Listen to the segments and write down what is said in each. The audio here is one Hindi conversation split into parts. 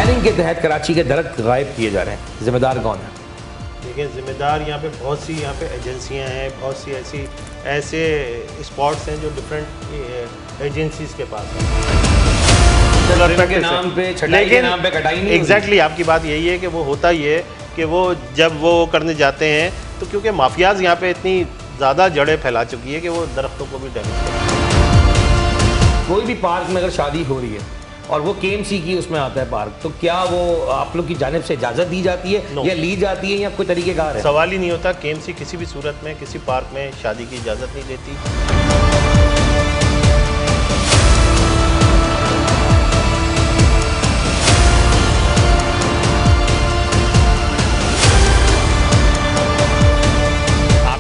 प्लानिंग के तहत कराची के दरख्त गायब किए जा रहे हैं, जिम्मेदार कौन है? देखिए, ज़िम्मेदार यहाँ पे बहुत सी एजेंसियाँ हैं, बहुत सी ऐसे स्पॉट्स हैं जो डिफरेंट एजेंसीज़ के पास हैं के नाम पे, छटाई के नाम पे कटाई नहीं। एग्जैक्टली आपकी बात यही है कि वो होता ये है कि वो जब वो करने जाते हैं तो क्योंकि माफियाज यहाँ पे इतनी ज़्यादा जड़ें फैला चुकी है कि वो दरख्तों को भी डैमेज करते हैं। कोई भी पार्क में अगर शादी हो रही है और वो KMC की उसमें आता है पार्क, तो क्या वो आप लोग की जानिब से इजाज़त दी जाती है या ली जाती है या कोई तरीक़ेकार है? सवाल ही नहीं होता। KMC किसी भी सूरत में किसी पार्क में शादी की इजाज़त नहीं देती।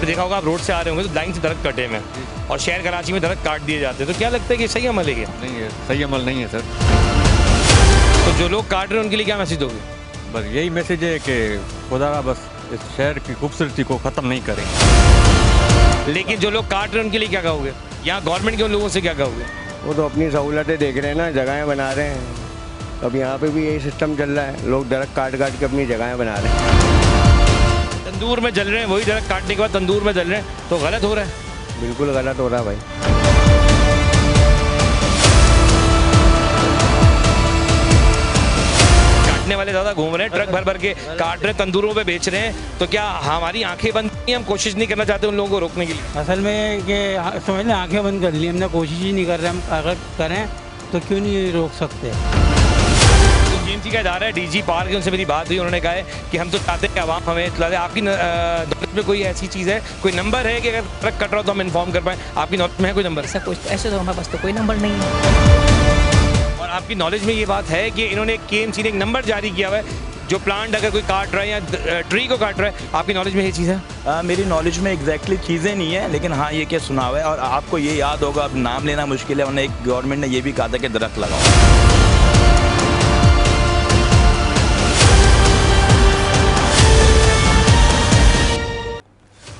देखा होगा, आप रोड से आ रहे होंगे तो लाइन से दरख्त कटे में और शहर कराची में दरख्त काट दिए जाते हैं, तो क्या लगता है कि सही अमल है? क्या नहीं है, सही अमल नहीं है सर। तो जो लोग काट रहे हैं उनके लिए क्या मैसेज दोगे? बस यही मैसेज है कि खुदा बस इस शहर की खूबसूरती को ख़त्म नहीं करें। लेकिन जो लोग काट रहे हैं उनके लिए क्या कहोगे? यहाँ गवर्नमेंट के उन लोगों से क्या कहोगे? वो तो अपनी सहूलतें देख रहे हैं ना, जगहें बना रहे हैं। अब यहाँ पे भी यही सिस्टम चल रहा है, लोग दरख्त काट काट के अपनी जगहें बना रहे हैं। तंदूर में जल रहे हैं, वही दरख्त काटने के बाद तंदूर में जल रहे हैं, तो गलत हो रहा है। बिल्कुल गलत हो रहा है भाई। काटने वाले ज़्यादा घूम रहे हैं, ट्रक भर भर के काट रहे हैं, तंदूरों पे बेच रहे हैं, तो क्या हमारी आंखें बंद नहीं, हम कोशिश नहीं करना चाहते उन लोगों को रोकने के लिए? असल में कि समझ लें आंखें बंद कर ली हमने, कोशिश ही नहीं कर रहे। हम अगर करें तो क्यों नहीं रोक सकते? KMC का इदारा है, DG पार्क है, उनसे मेरी बात हुई, उन्होंने कहा है कि हम तो चाहते हैं कि आवाम हमें इत्तला दे। आपकी नॉलेज में कोई ऐसी चीज़ है, कोई नंबर है कि अगर ट्रक कट रहा हो तो हम इन्फॉर्म कर पाएँ? आपकी नॉलेज में है कोई नंबर? ऐसा कुछ ऐसे तो हमारे पास तो कोई नंबर नहीं है। और आपकी नॉलेज में ये बात है कि इन्होंने KMC ने एक नंबर जारी किया हुआ है, जो प्लांट अगर कोई काट रहा है या ट्री को काट रहा है, आपकी नॉलेज में ये चीज़ है? मेरी नॉलेज में एग्जैक्टली चीज़ें नहीं है, लेकिन हाँ ये क्या सुना हुआ है। और आपको ये याद होगा, अब नाम लेना मुश्किल है, उन्हें एक गवर्नमेंट ने ये भी कहा था कि दरख्त लगाओ।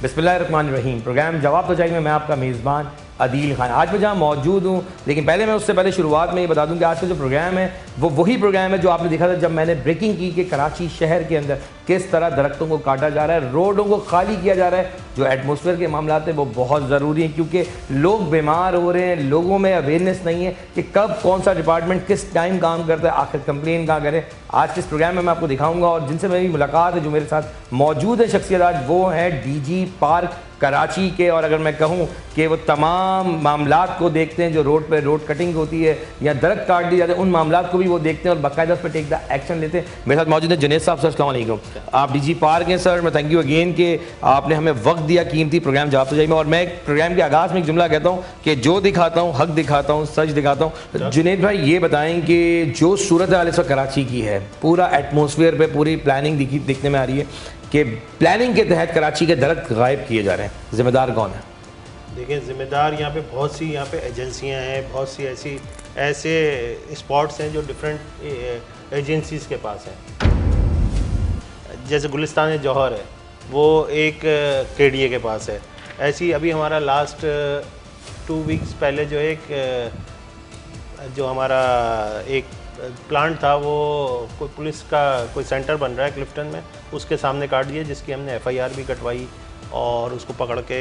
बिस्मिल्लाहिर्रहमानिर्रहीम। प्रोग्राम जवाब तो चाहिए, मैं आपका मेज़बान अदील खान। आज मैं जहाँ मौजूद हूँ, लेकिन पहले मैं उससे पहले शुरुआत में ये बता दूँ कि आज का जो प्रोग्राम है वो वही प्रोग्राम है जो आपने देखा था जब मैंने ब्रेकिंग की कि कराची शहर के अंदर किस तरह दरख्तों को काटा जा रहा है, रोडों को खाली किया जा रहा है। जो एटमॉस्फेयर के मामला हैं वो बहुत ज़रूरी हैं, क्योंकि लोग बीमार हो रहे हैं, लोगों में अवेयरनेस नहीं है कि कब कौन सा डिपार्टमेंट किस टाइम काम करता है, आखिर कंप्लेन कहाँ करें। आज के इस प्रोग्राम में मैं आपको दिखाऊंगा, और जिनसे मेरी मुलाकात है, जो मेरे साथ मौजूद है शख्सियत आज, वो है DG पार्क कराची के। और अगर मैं कहूँ कि वो तमाम मामलात को देखते हैं, जो रोड पे रोड कटिंग होती है या दरख्त काट दी जाते हैं, उन मामलात को भी वो देखते हैं और बाकायदा उस पर टेक द एक्शन लेते हैं। मेरे साथ मौजूद है जुनैद साहब। सर अस्सलाम वालेकुम। आप DG पार्क हैं सर, मैं थैंक यू अगेन कि आपने हमें वक्त दिया कीमती प्रोग्राम जवाब तो चाहिए में। और मैं प्रोग्राम के आगाज़ में एक जुमला कहता हूँ कि जो दिखाता हूँ हक दिखाता हूँ, सच दिखाता हूँ। जुनैद भाई ये बताएं कि जो सूरत हाल इस वक्त कराची की है, पूरा एटमॉस्फेयर पे पूरी प्लानिंग दिखने में आ रही है कि प्लानिंग के तहत कराची के दरख्त गायब किए जा रहे हैं, जिम्मेदार कौन है? देखिए, ज़िम्मेदार यहाँ पे बहुत सी एजेंसियाँ हैं, बहुत सी ऐसे स्पॉट्स हैं जो डिफरेंट एजेंसीज़ के पास हैं। जैसे गुलिस्तान जौहर है, वो एक KDA के पास है। ऐसी अभी हमारा लास्ट 2 वीक्स पहले जो हमारा एक प्लांट था, वो कोई पुलिस का कोई सेंटर बन रहा है क्लिफ्टन में, उसके सामने काट दिया, जिसकी हमने FIR भी कटवाई और उसको पकड़ के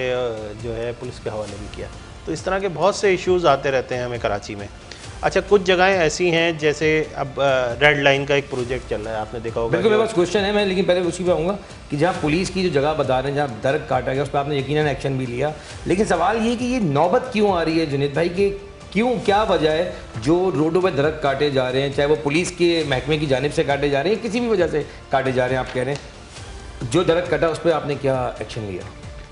जो है पुलिस के हवाले भी किया। तो इस तरह के बहुत से इश्यूज़ आते रहते हैं हमें कराची में। अच्छा, कुछ जगहें ऐसी हैं, जैसे अब रेड लाइन का एक प्रोजेक्ट चल रहा है, आपने देखा होगा। बिल्कुल, मेरे पास क्वेश्चन है, मैं लेकिन पहले उसी पे आऊँगा कि जहाँ पुलिस की जो जगह बता रहे हैं जहाँ दरख्त काटा गया, उस पर आपने यकीनन एक्शन भी लिया, लेकिन सवाल ये कि ये नौबत क्यों आ रही है जुनैद भाई, कि क्यों, क्या वजह है जो रोडों पर दरख्त काटे जा रहे हैं, चाहे वो पुलिस के महकमे की जानिब से काटे जा रहे हैं, किसी भी वजह से काटे जा रहे हैं? आप कह रहे हैं जो दरख्त कटा उस पर आपने क्या एक्शन लिया?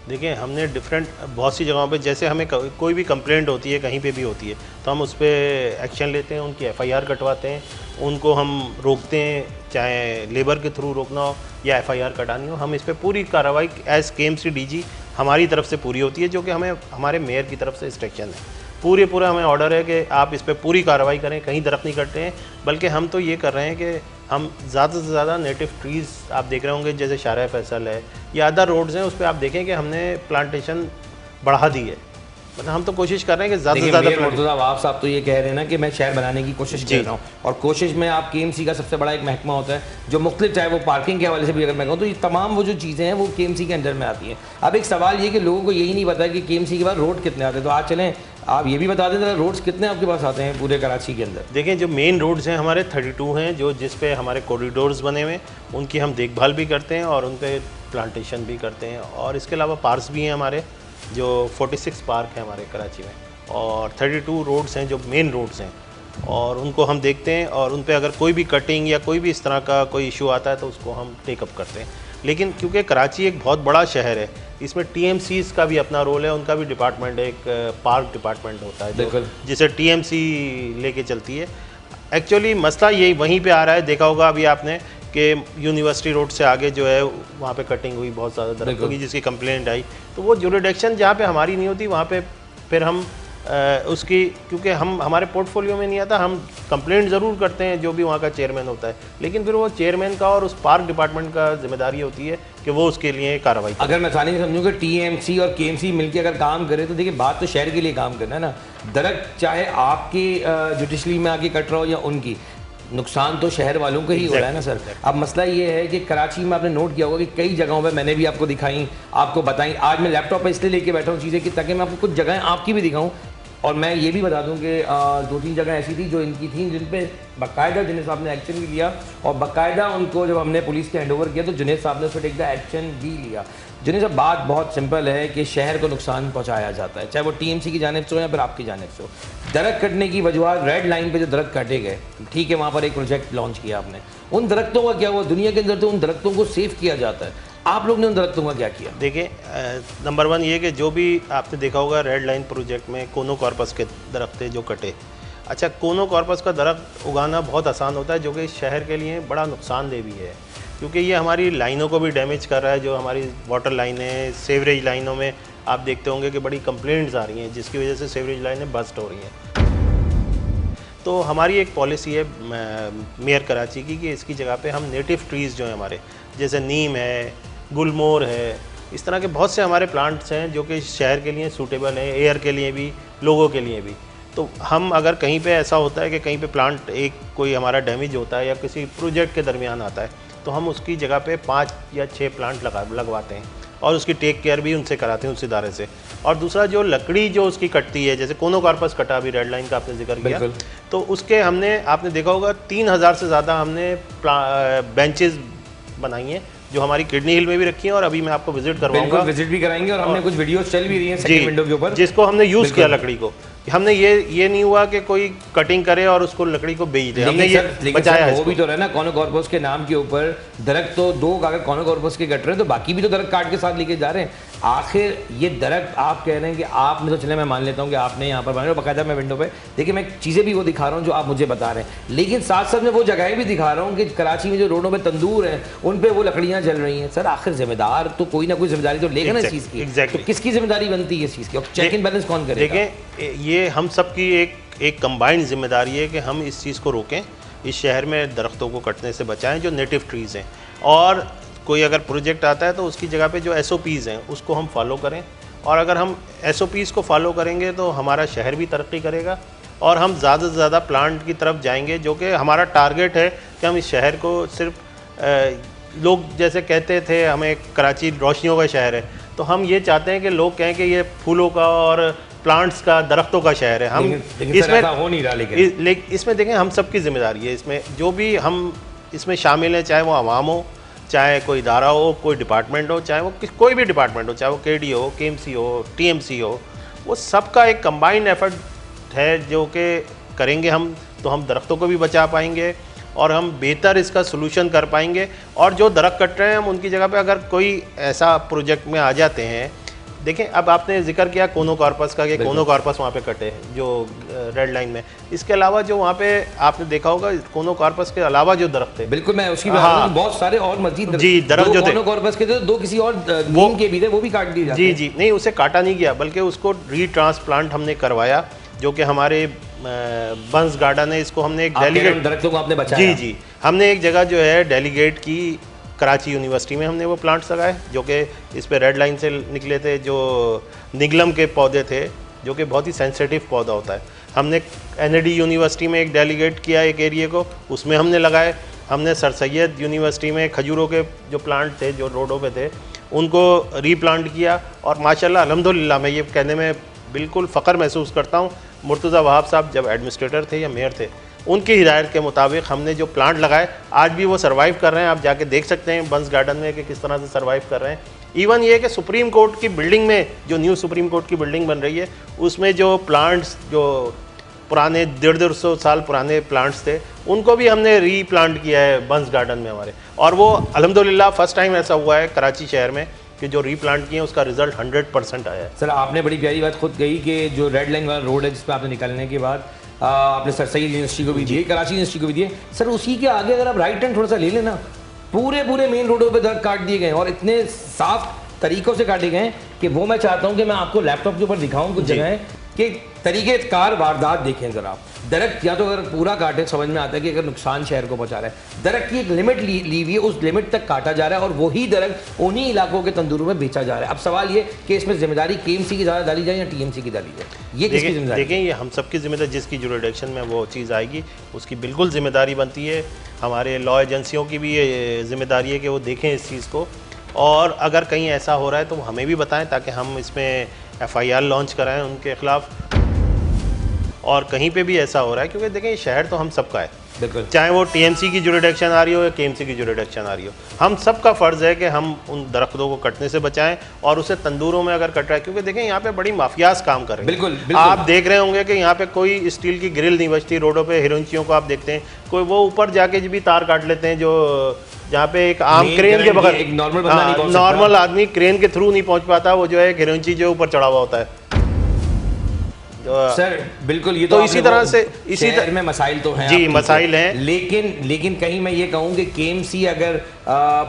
देखिए, हमने बहुत सी जगहों पे, जैसे हमें कोई भी कंप्लेंट होती है, कहीं पे भी होती है, तो हम उस पर एक्शन लेते हैं, उनकी FIR कटवाते हैं, उनको हम रोकते हैं, चाहे लेबर के थ्रू रोकना हो या FIR कटानी हो। हम इस पर पूरी कार्रवाई एज KMC DG हमारी तरफ से पूरी होती है, जो कि हमें हमारे मेयर की तरफ से इंस्ट्रक्शन है। पूरा हमें ऑर्डर है कि आप इस पर पूरी कार्रवाई करें, कहीं दरख्त नहीं कटते हैं। बल्कि हम तो ये कर रहे हैं कि हम ज़्यादा से ज़्यादा नेटिव ट्रीज़, आप देख रहे होंगे जैसे शारा फैसल है या अदर रोड्स हैं, उस पर आप देखें कि हमने प्लांटेशन बढ़ा दी है। मतलब हम तो कोशिश कर रहे हैं कि ज़्यादा से देखिए ज़्यादा मेयर प्लांट। मुर्तज़ा अवाफ साहब तो ये कह रहे हैं ना कि मैं शहर बनाने की कोशिश जी। कर रहा हूँ, और कोशिश में आप KMC का सबसे बड़ा एक महकमा होता है जो मुख्तलिफ, चाहे वो पार्किंग के हवाले से भी अगर मैं कहूँ तो ये तमाम वो जो चीज़ें हैं वो KMC के अंडर में आती हैं। अब एक सवाल ये कि लोगों को यही नहीं पता कि KMC के बाद रोड कितने आते हैं, तो आज चलें आप ये भी बता दें जरा रोड्स कितने आपके पास आते हैं पूरे कराची के अंदर। देखें जो मेन रोड्स हैं हमारे 32 हैं, जो जिस पे हमारे कॉरिडोर्स बने हुए हैं, उनकी हम देखभाल भी करते हैं और उन पे प्लांटेशन भी करते हैं। और इसके अलावा पार्क्स भी हैं हमारे, जो 46 पार्क हैं हमारे कराची में, और 32 रोड्स हैं जो मेन रोड्स हैं, और उनको हम देखते हैं और उन पे अगर कोई भी कटिंग या कोई भी इस तरह का कोई इशू आता है तो उसको हम टेकअप करते हैं। लेकिन क्योंकि कराची एक बहुत बड़ा शहर है, इसमें TMCs का भी अपना रोल है, उनका भी डिपार्टमेंट है, एक पार्क डिपार्टमेंट होता है जो जिसे TMC लेके चलती है। एक्चुअली मसला यही वहीं पे आ रहा है, देखा होगा अभी आपने कि यूनिवर्सिटी रोड से आगे जो है वहाँ पे कटिंग हुई बहुत ज़्यादा दरख्तों की, जिसकी कंप्लेंट आई, तो वो जुरिडिक्शन जहाँ पे हमारी नहीं होती वहाँ पे फिर हम उसकी, क्योंकि हमारे पोर्टफोलियो में नहीं आता, हम कंप्लेंट ज़रूर करते हैं जो भी वहाँ का चेयरमैन होता है, लेकिन फिर वो चेयरमैन का और उस पार्क डिपार्टमेंट का जिम्मेदारी होती है कि वो उसके लिए कार्रवाई करे। अगर मैं आसानी से समझूँ कि TMC और KMC मिलकर अगर काम करे तो देखिए बात तो शहर के लिए काम करना है ना। दरख्त चाहे आपकी जुडिशली में आके कट रहा हो या उनकी, नुकसान तो शहर वालों का ही हो रहा है ना सर। अब मसला ये है कि कराची में आपने नोट किया होगा कि कई जगहों पे मैंने भी आपको दिखाई, आपको बताई। आज मैं लैपटॉप पे इसलिए लेके बैठा हूँ चीज़ें कि ताकि मैं आपको कुछ जगहें आपकी भी दिखाऊँ, और मैं ये भी बता दूं कि 2-3 जगह ऐसी थी जो इनकी थी जिन पे बाकायदा जुनेद साहब ने एक्शन भी लिया, और बाकायदा उनको जब हमने पुलिस के हैंडओवर किया तो जुनेद साहब ने उस पर टेक द एक्शन भी लिया। जुनेद साहब बात बहुत सिंपल है कि शहर को नुकसान पहुंचाया जाता है, चाहे वो TMC की जानिब से हो या फिर आपकी जानिब से हो। दरख्त कटने की वजूहत, रेड लाइन पे जो दरख्त काटे गए, ठीक है, वहाँ पर एक प्रोजेक्ट लॉन्च किया आपने, उन दरख्तों का क्या हुआ? दुनिया के अंदर तो उन दरख्तों को सेव किया जाता है, आप लोग ने उन दरख्तों का क्या किया? देखिए नंबर 1 ये कि जो भी आपने देखा होगा रेड लाइन प्रोजेक्ट में कोनोकॉर्पस के दरख्त थे जो कटे। अच्छा, कोनोकॉर्पस का दरख्त उगाना बहुत आसान होता है, जो कि शहर के लिए बड़ा नुकसानदेह भी है, क्योंकि ये हमारी लाइनों को भी डैमेज कर रहा है। जो हमारी वाटर लाइनें, सेवरेज लाइनों में आप देखते होंगे कि बड़ी कंप्लेंट्स आ रही हैं, जिसकी वजह से सेवरेज लाइनें बस्ट हो रही हैं। तो हमारी एक पॉलिसी है मेयर कराची की कि इसकी जगह पे हम नेटिव ट्रीज़ जो हैं हमारे, जैसे नीम है, गुलमोर है, इस तरह के बहुत से हमारे प्लांट्स हैं जो कि शहर के लिए सूटेबल हैं, एयर के लिए भी, लोगों के लिए भी। तो हम अगर कहीं पे ऐसा होता है कि कहीं पे प्लांट एक कोई हमारा डैमेज होता है या किसी प्रोजेक्ट के दरमियान आता है, तो हम उसकी जगह पे 5 या 6 प्लांट लगवाते हैं और उसकी टेक केयर भी उनसे कराते हैं, उस इदारे से। और दूसरा जो लकड़ी जो उसकी कटती है, जैसे कोनोकॉर्पस कटा, अभी रेड लाइन का आपने जिक्र किया, तो उसके हमने, आपने देखा होगा 3000 से ज़्यादा हमने बेंचेस बनाई हैं जो हमारी किडनी हिल में भी रखी हैं, और अभी मैं आपको विजिट करवाऊंगा, विजिट भी कराएंगे, और हमने कुछ वीडियोस चल भी रही हैं सेकंड विंडो के ऊपर, जिसको हमने यूज़ किया लकड़ी को। हमने ये नहीं हुआ कि कोई कटिंग करे और उसको लकड़ी को बेच दे, हमने ये बचाया है। वो भी तो रहा ना, कोनोकॉर्पस के नाम के ऊपर दरख्त तो 2 अगर कोनोकॉर्पस के कट रहे हैं तो बाकी भी तो दरख्त काट के साथ लेके जा रहे हैं। आखिर ये दरख्त आप कह रहे हैं कि आपने, तो चले मैं मान लेता हूँ कि आपने यहाँ पर बनाया, बाकायदा मैं विंडो पे देखिए, मैं चीज़ें भी वो दिखा रहा हूँ जो आप मुझे बता रहे हैं, लेकिन साथ साथ मैं वो जगहें भी दिखा रहा हूँ कि कराची में जो रोडों पे तंदूर हैं उन पे वो लकड़ियाँ जल रही हैं। सर आखिर जिम्मेदार तो कोई ना कोई जिम्मेदारी तो लेगा ना इस चीज़ की, तो किसकी जिम्मेदारी बनती है इस चीज़ की, और चेक एंड बैलेंस कौन करेगा? देखें, ये हम सब की एक कंबाइंड जिम्मेदारी है कि हम इस चीज़ को रोकें, इस शहर में दरख्तों को कटने से बचाएं जो नेटिव ट्रीज़ हैं, और कोई अगर प्रोजेक्ट आता है तो उसकी जगह पे जो SOPs हैं उसको हम फॉलो करें, और अगर हम SOPs को फॉलो करेंगे तो हमारा शहर भी तरक्की करेगा और हम ज़्यादा से ज़्यादा प्लांट की तरफ जाएंगे, जो कि हमारा टारगेट है कि हम इस शहर को सिर्फ लोग जैसे कहते थे हमें कराची रोशनियों का शहर है, तो हम ये चाहते हैं कि लोग कहें कि ये फूलों का और प्लांट्स का, दरख्तों का शहर है। हम इसमें हो नहीं रहा, लेकिन इसमें देखें हम सबकी जिम्मेदारी है, इसमें जो भी हम इसमें शामिल हैं, चाहे वो आवाम हो, चाहे कोई इदारा हो, कोई डिपार्टमेंट हो, चाहे वो कोई भी डिपार्टमेंट हो, चाहे वो KD हो, KMC हो, TMC हो, वो सबका एक कंबाइंड एफर्ट है जो कि करेंगे हम, तो हम दरख्तों को भी बचा पाएंगे और हम बेहतर इसका सोल्यूशन कर पाएंगे। और जो दरख्त कट रहे हैं हम उनकी जगह पे अगर कोई ऐसा प्रोजेक्ट में आ जाते हैं, देखें अब आपने जिक्र किया कोनोकॉर्पस का कि कोनोकॉर्पस वहाँ पे कटे जो रेड लाइन में, इसके अलावा जो वहाँ पे आपने देखा होगा कोनोकॉर्पस के अलावा जो दरख्त थे, बिल्कुल मैं उसकी बात कर, बहुत सारे और मजीद जी दरख्त जो थे कोनोकॉर्पस के थे, 2 किसी और नीम के भी थे, वो भी काट दिए जाते हैं। जी नहीं, उसे काटा नहीं गया बल्कि उसको रीट्रांसप्लांट हमने करवाया, जो कि हमारे बंस गार्डन है, इसको हमने एक डेलीगेट, दरख्तों को आपने बचाया। जी हमने एक जगह जो है डेलीगेट की कराची यूनिवर्सिटी में हमने वो प्लांट्स लगाए, जो कि इस पे रेड लाइन से निकले थे, जो निगलम के पौधे थे जो कि बहुत ही सेंसिटिव पौधा होता है। हमने NAD यूनिवर्सिटी में एक डेलीगेट किया एक एरिए को, उसमें हमने लगाए। हमने सर सैयद यूनिवर्सिटी में खजूरों के जो प्लांट थे जो रोडों पे थे उनको रीप्लांट किया, और माशाल्लाह अल्हम्दुलिल्लाह मैं ये कहने में बिल्कुल फ़ख्र महसूस करता हूँ, मुर्तज़ा वहाब साहब जब एडमिनिस्ट्रेटर थे या मेयर थे, उनकी हिदायत के मुताबिक हमने जो प्लांट लगाए आज भी वो सर्वाइव कर रहे हैं। आप जाके देख सकते हैं बंस गार्डन में कि किस तरह से सर्वाइव कर रहे हैं। इवन ये कि सुप्रीम कोर्ट की बिल्डिंग में जो न्यू सुप्रीम कोर्ट की बिल्डिंग बन रही है उसमें जो प्लांट्स जो पुराने 150-150 साल पुराने प्लांट्स थे उनको भी हमने रीप्लांट किया है बंस गार्डन में हमारे, और वो अल्हम्दुलिल्लाह फर्स्ट टाइम ऐसा हुआ है कराची शहर में कि जो रीप्लांट किए उसका रिजल्ट 100% आया है। सर आपने बड़ी प्यारी बात खुद कही कि जो रेड लाइन वाला रोड है जिस पर आपने निकलने के बाद आपने सर सैयद यूनिवर्सिटी को भी दिए, कराची यूनिवर्सिटी को भी दिए। सर उसी के आगे अगर आप राइट हैंड थोड़ा सा ले लेना, पूरे मेन रोडों पे दरख्त काट दिए गए और इतने साफ तरीक़ों से काटे गए कि वो मैं चाहता हूँ कि मैं आपको लैपटॉप के ऊपर दिखाऊँ कुछ जगह कि तरीक़ेकार वारदात देखें ज़रा। आप दरख्त या तो अगर पूरा काटे समझ में आता है कि अगर नुकसान शहर को पहुँचा रहा है, दरख्त की एक लिमिट ली हुई है, उस लिमिट तक काटा जा रहा है और वही दरख्त उन्हीं इलाकों के तंदूरों में बेचा जा रहा है। अब सवाल ये कि इसमें जिम्मेदारी KMC की ज़्यादा डाली जाए या TMC की डाली जाए, ये किसकी जिम्मेदारी? देखें ये हम सबकी जिम्मेदारी, जिसकी जुरिडिक्शन में वो चीज़ आएगी उसकी बिल्कुल जिम्मेदारी बनती है। हमारे लॉ एजेंसियों की भी ये जिम्मेदारी है कि वो देखें इस चीज़ को, और अगर कहीं ऐसा हो रहा है तो हमें भी बताएं ताकि हम इसमें FIR लॉन्च कराएं उनके ख़िलाफ़। और कहीं पे भी ऐसा हो रहा है, क्योंकि देखें ये शहर तो हम सबका है, बिल्कुल, चाहे वो TMC की जुरिडिक्शन आ रही हो या KMC की जुरिडिक्शन आ रही हो, हम सबका फ़र्ज़ है कि हम उन दरख्तों को कटने से बचाएं और उसे तंदूरों में अगर कट रहा है, क्योंकि देखें यहाँ पे बड़ी माफियाज काम कर रहे हैं। बिल्कुल। आप देख रहे होंगे कि यहाँ पे कोई स्टील की ग्रिल नहीं बचती रोडों पे, हिरोइंचियों को आप देखते हैं, कोई वो ऊपर जाके भी तार काट लेते हैं जो जहाँ पे एक आम क्रेन के बगैर एक नॉर्मल बंदा नहीं पहुंच सकता, नॉर्मल आदमी क्रेन के थ्रू नहीं पहुँच पाता, वो जो है हिरोइंची जो ऊपर चढ़ा हुआ होता है। सर बिल्कुल, ये तो इसी तरह से इसी शहर में मसाइल तो हैं जी, मसाइल हैं, लेकिन कहीं मैं ये कहूँ कि KMC अगर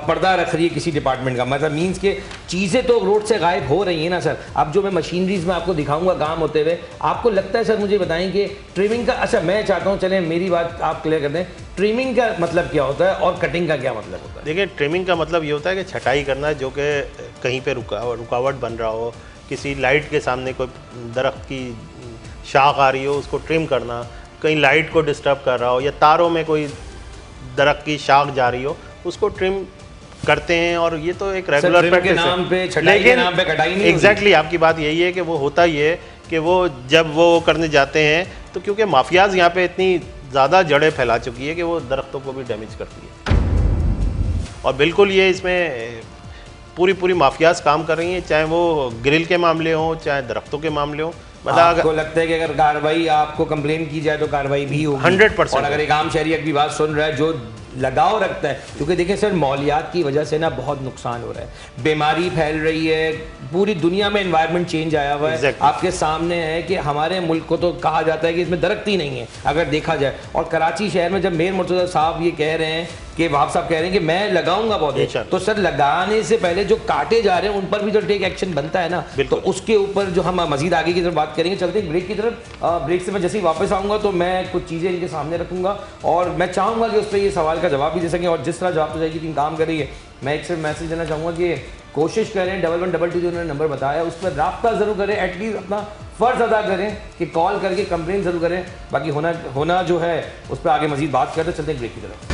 पर्दा रख रही है किसी डिपार्टमेंट का, मतलब मीन्स के चीज़ें तो रोड से गायब हो रही हैं ना सर। अब जो मैं मशीनरीज में आपको दिखाऊंगा काम होते हुए, आपको लगता है सर, मुझे बताएं कि ट्रिमिंग का, अच्छा मैं चाहता हूँ चलें मेरी बात आप क्लियर कर दें, ट्रिमिंग का मतलब क्या होता है और कटिंग का क्या मतलब होता है? देखिए ट्रिमिंग का मतलब ये होता है कि छटाई करना जो कि कहीं पे रुकावट बन रहा हो, किसी लाइट के सामने कोई दरख्त की शाख आ रही हो उसको ट्रिम करना, कहीं लाइट को डिस्टर्ब कर रहा हो या तारों में कोई दरख्त की शाख जा रही हो उसको ट्रिम करते हैं। और ये तो एक रेगुलर प्रैक्टिस है, लेकिन एग्जैक्टली आपकी बात यही है कि वो होता ही है कि वो जब वो करने जाते हैं तो क्योंकि माफियाज यहाँ पे इतनी ज़्यादा जड़ें फैला चुकी है कि वो दरख्तों को भी डैमेज करती है, और बिल्कुल ये इसमें पूरी माफियाज काम कर रही हैं, चाहे वो ग्रिल के मामले हों चाहे दरख्तों के मामले हों। मतलब आपको लगता है कि अगर कार्रवाई आपको कंप्लेन की जाए तो कार्रवाई भी होगी 100%। और अगर एक आम शहरी की बात सुन रहा है जो लगाव रखता है, क्योंकि देखिए सर मौलियात की वजह से ना बहुत नुकसान हो रहा है, बीमारी फैल रही है, पूरी दुनिया में एनवायरनमेंट चेंज आया हुआ है। आपके सामने है कि हमारे मुल्क को तो कहा जाता है कि इसमें दरख्त ही नहीं है अगर देखा जाए, और कराची शहर में जब मेयर मुर्तज़ा साहब ये कह रहे हैं कि वहाब साहब कह रहे हैं कि मैं लगाऊंगा पौधे, तो सर लगाने से पहले जो काटे जा रहे हैं उन पर भी तो टेक एक्शन बनता है ना, तो उसके ऊपर जो हम मजीद आगे की तरफ बात करेंगे। चलते हैं ब्रेक की तरफ, ब्रेक से मैं जैसे ही वापस आऊँगा तो मैं कुछ चीज़ें इनके सामने रखूँगा और मैं चाहूँगा कि उस पर ये सवाल का जवाब भी दे सकें, और जिस तरह जवाब तो जाएगी टीम काम कर रही है, मैं एक सिर्फ मैसेज देना चाहूँगा कि कोशिश करें 1122 जो उन्होंने नंबर बताया उस पर रब्ता ज़रूर करें, एटलीस्ट अपना फ़र्ज़ अदा करें कि कॉल करके कंप्लेन ज़रूर करें, बाकी होना जो है उस पर आगे मजीद बात करते चलते हैं ब्रेक की तरफ।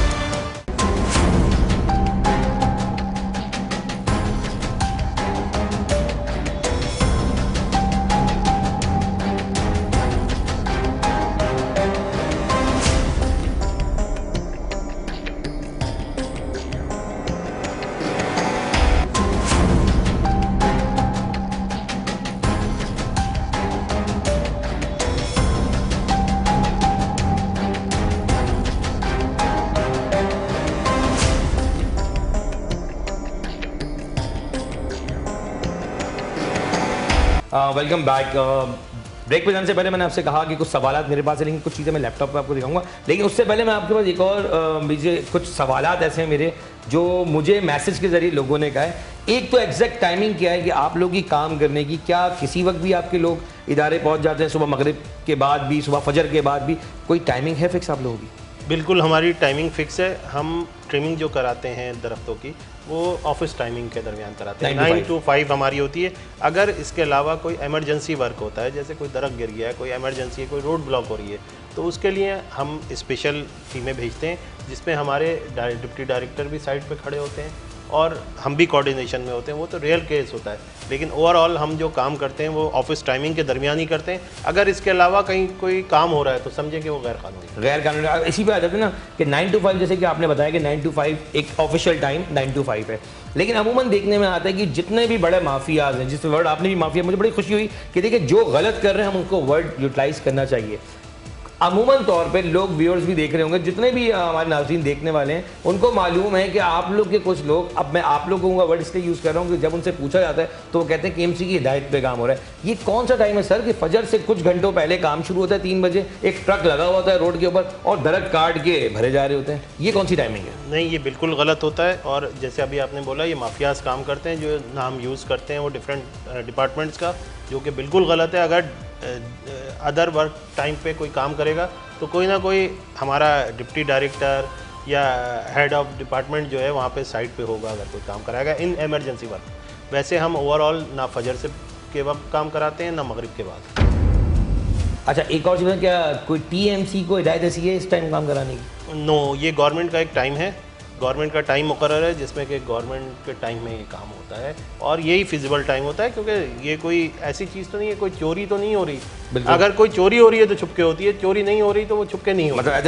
Welcome back. ब्रेक पे जाने से पहले मैंने आपसे कहा कि कुछ सवालात मेरे पास है, लेकिन कुछ चीज़ें मैं लैपटॉप पे आपको दिखाऊंगा, लेकिन उससे पहले मैं आपके पास एक और मुझे कुछ सवालात ऐसे हैं मेरे जो मुझे मैसेज के ज़रिए लोगों ने कहा है। एक तो एग्जैक्ट टाइमिंग क्या है कि आप लोग की काम करने की, क्या किसी वक्त भी आपके लोग इदारे पहुँच जाते हैं, सुबह मगरिब के बाद भी, सुबह फजर के बाद भी, कोई टाइमिंग है फिक्स आप लोगों की? बिल्कुल हमारी टाइमिंग फिक्स है। हम ट्रिमिंग जो कराते हैं दरख्तों की वो ऑफिस टाइमिंग के दरमियान कराते हैं। 9 to 5 हमारी होती है। अगर इसके अलावा कोई एमरजेंसी वर्क होता है, जैसे कोई दरख्त गिर गया है, कोई एमरजेंसी है, कोई रोड ब्लॉक हो रही है, तो उसके लिए हम स्पेशल टीमें भेजते हैं जिसमें हमारे डिप्टी डायरेक्टर भी साइट पे खड़े होते हैं और हम भी कोऑर्डिनेशन में होते हैं। वो तो रियल केस होता है, लेकिन ओवरऑल हम जो काम करते हैं वो ऑफिस टाइमिंग के दरमियान ही करते हैं। अगर इसके अलावा कहीं कोई काम हो रहा है तो समझें कि वो गैर कानूनी इसी पे आ जाते हैं ना कि 9 to 5, जैसे कि आपने बताया कि 9 to 5 एक ऑफिशियल टाइम 9 to 5 है, लेकिन अमूमन देखने में आता है कि जितने भी बड़े माफियाज हैं, जिस वर्ड आपने भी माफिया, मुझे बड़ी खुशी हुई कि देखिए जो गलत कर रहे हैं हम उनको वर्ड यूटिलाइज करना चाहिए। अमूमन तौर पे लोग व्यूअर्स भी देख रहे होंगे, जितने भी हमारे नाज़रीन देखने वाले हैं उनको मालूम है कि आप लोग के कुछ लोग, अब मैं आप लोगों का वर्ड इसलिए यूज़ कर रहा हूँ कि जब उनसे पूछा जाता है तो वो कहते हैं KMC की हिदायत पे काम हो रहा है। ये कौन सा टाइम है सर कि फजर से कुछ घंटों पहले काम शुरू होता है 3 बजे, एक ट्रक लगा हुआ होता है रोड के ऊपर और दरख्त काट के भरे जा रहे होते हैं? ये कौन सी टाइमिंग है? नहीं, ये बिल्कुल गलत होता है। और जैसे अभी आपने बोला ये माफियाज काम करते हैं, जो नाम यूज़ करते हैं वो डिफरेंट डिपार्टमेंट्स का, जो कि बिल्कुल गलत है। अगर अदर वर्क टाइम पे कोई काम करेगा तो कोई ना कोई हमारा डिप्टी डायरेक्टर या हेड ऑफ डिपार्टमेंट जो है वहाँ पे साइट पे होगा अगर कोई काम कराएगा इन एमरजेंसी वर्क। वैसे हम ओवरऑल ना फजर से के वक्त काम कराते हैं ना मगरिब के बाद। अच्छा, एक और चीज़, क्या कोई TMC को हिदायत ऐसी है इस टाइम काम कराने की? नो, ये गवर्नमेंट का एक टाइम है, गवर्नमेंट का टाइम मुकर्रर है जिसमें कि गवर्नमेंट के टाइम में ये काम होता है और यही फिजिबल टाइम होता है, क्योंकि ये कोई ऐसी चीज़ तो नहीं है, कोई चोरी तो नहीं हो रही। अगर कोई चोरी हो रही है तो छुपके होती है, चोरी नहीं हो रही तो वो छुपके नहीं होती। मतलब एज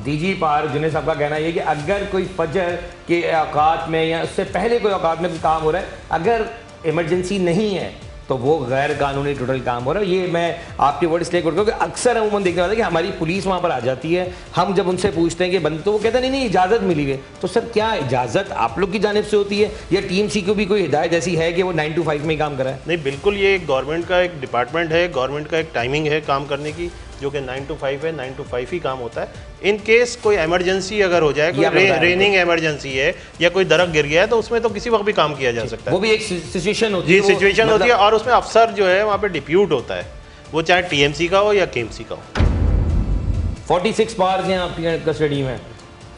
DG पार्क जुनेद साहब का कहना ये कि अगर कोई फजर के औकात में या उससे पहले कोई औकात में कोई काम हो रहा है, अगर इमरजेंसी नहीं है तो वो गैर कानूनी टोटल काम हो रहा है। ये मैं आपके वर्ड इसलिए करता हूँ कि अक्सर अमूमन देखने वाला है कि हमारी पुलिस वहाँ पर आ जाती है, हम जब उनसे पूछते हैं कि बंद, तो वो कहते हैं नहीं इजाज़त मिली है। तो सर क्या इजाज़त आप लोग की जानिब से होती है या TMC को भी कोई हिदायत ऐसी है कि वो 9 to 5 में ही काम कराए? नहीं, बिल्कुल ये गवर्नमेंट का एक डिपार्टमेंट है, गवर्नमेंट का एक टाइमिंग है काम करने की, जो कि 9 to 5 है। 9 to 5 ही काम होता है। इन केस कोई एमरजेंसी अगर हो जाए, कोई रेनिंग एमरजेंसी है या कोई दरख्त गिर गया है, तो उसमें तो किसी वक्त भी काम किया जा सकता है। वो भी एक सिचुएशन होती है। जी, सिचुएशन होती है और उसमें अफसर जो है वहाँ पे डिप्यूट होता है, वो चाहे TMC का हो या KMC का हो। 46 पार्क हैं आपकी कस्टडी में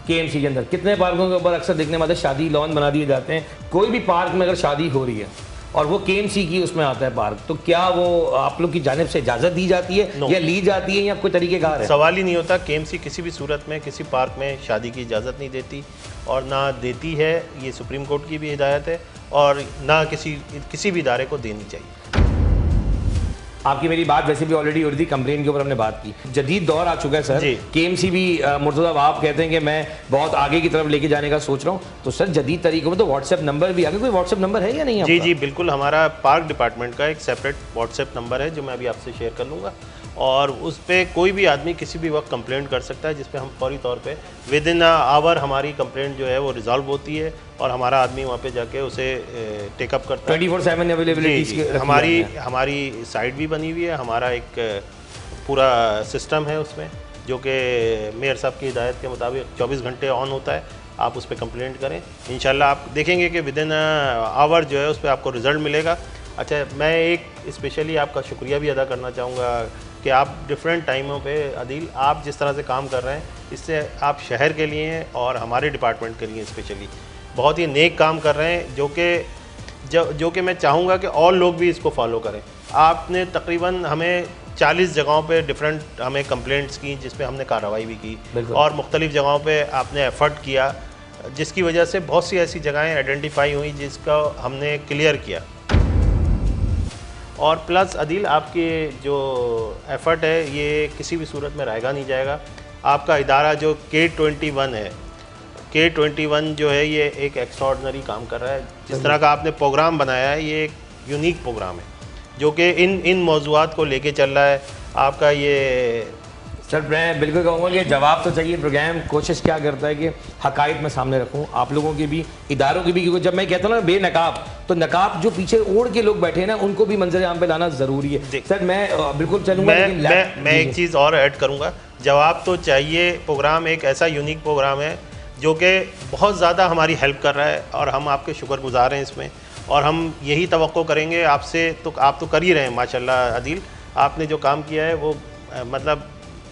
KMC के अंदर। कितने पार्कों के ऊपर अक्सर देखने वाले शादी लॉन बना दिए जाते हैं? कोई भी पार्क में अगर शादी हो रही है और वो KMC की उसमें आता है पार्क, तो क्या वो आप लोग की जानिब से इजाज़त दी जाती है या ली जाती है या कोई तरीक़ेकार है? सवाल ही नहीं होता। KMC किसी भी सूरत में किसी पार्क में शादी की इजाज़त नहीं देती और ना देती है। ये सुप्रीम कोर्ट की भी हिदायत है और ना किसी भी इदारे को देनी चाहिए। आपकी मेरी बात वैसे भी ऑलरेडी हो रही थी, कंप्लेन के ऊपर हमने बात की। जदीद दौर आ चुका है सर, KMC भी मुर्तज़ा आप कहते हैं कि मैं बहुत आगे की तरफ लेके जाने का सोच रहा हूँ, तो सर जदीद तरीकों में तो व्हाट्सएप नंबर भी आ गया। कोई व्हाट्सएप नंबर है या नहीं? जी जी बिल्कुल, हमारा पार्क डिपार्टमेंट का एक सेपरेट व्हाट्सएप नंबर है जो मैं अभी आपसे शेयर कर लूँगा और उस पर कोई भी आदमी किसी भी वक्त कंप्लेंट कर सकता है, जिस पे हम फौरी तौर पे विद इन आवर हमारी कंप्लेंट जो है वो रिजॉल्व होती है और हमारा आदमी वहाँ पे जाके उसे टेकअप करता है। 24/7 अवेलेबिलिटी हमारी साइट भी बनी हुई है, हमारा एक पूरा सिस्टम है उसमें, जो कि मेयर साहब की हिदायत के मुताबिक 24 घंटे ऑन होता है। आप उस पर कंप्लेंट करें, इंशाल्लाह आप देखेंगे कि विद इन आवर जो है उस पर आपको रिज़ल्ट मिलेगा। अच्छा, मैं एक स्पेशली आपका शुक्रिया भी अदा करना चाहूँगा कि आप डिफरेंट टाइमों पे अदील आप जिस तरह से काम कर रहे हैं, इससे आप शहर के लिए और हमारे डिपार्टमेंट के लिए स्पेशली बहुत ही नेक काम कर रहे हैं, जो कि मैं चाहूँगा कि और लोग भी इसको फॉलो करें। आपने तकरीबन हमें 40 जगहों पे डिफरेंट हमें कंप्लेंट्स की, जिस पे हमने कार्रवाई भी की और मुख्तलिफ़ जगहों पे आपने एफ़र्ट किया, जिसकी वजह से बहुत सी ऐसी जगहें आइडेंटिफाई हुई जिसका हमने क्लियर किया। और प्लस अदील आपके जो एफ़र्ट है ये किसी भी सूरत में रहेगा नहीं जाएगा। आपका इदारा जो K21 है, K21 जो है ये एक एक्स्ट्राऑर्डिनरी काम कर रहा है। जिस तरह का आपने प्रोग्राम बनाया है ये एक यूनिक प्रोग्राम है जो कि इन मौज़ूआत को लेके चल रहा है। आपका ये सर मैं बिल्कुल कहूँगा कि जवाब तो चाहिए। प्रोग्राम कोशिश क्या करता है कि हकायक में सामने रखूँ, आप लोगों के भी, इदारों की भी, क्योंकि जब मैं कहता हूँ ना बेनकाब, तो नकाब जो पीछे ओढ़ के लोग बैठे हैं ना उनको भी मंजर आम पे लाना ज़रूरी है। सर मैं बिल्कुल चलूँगा, मैं एक चीज़ और ऐड करूँगा, जवाब तो चाहिए। प्रोग्राम एक ऐसा यूनिक प्रोग्राम है जो कि बहुत ज़्यादा हमारी हेल्प कर रहा है और हम आपके शुक्रगुज़ार हैं इसमें, और हम यही तवक्को करेंगे आपसे। तो आप तो कर ही रहे हैं माशाल्लाह अदील, आपने जो काम किया है वो मतलब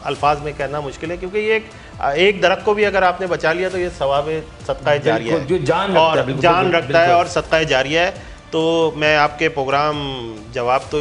अल्फाज में कहना मुश्किल है, क्योंकि ये एक दरख्त को भी अगर आपने बचा लिया तो ये सवाब सदका जारिया है, जो जान रखता है, और बिल्कुल, जान बिल्कुल, रखता है बिल्कुल। और सदका जारिया है। तो मैं आपके प्रोग्राम जवाब तो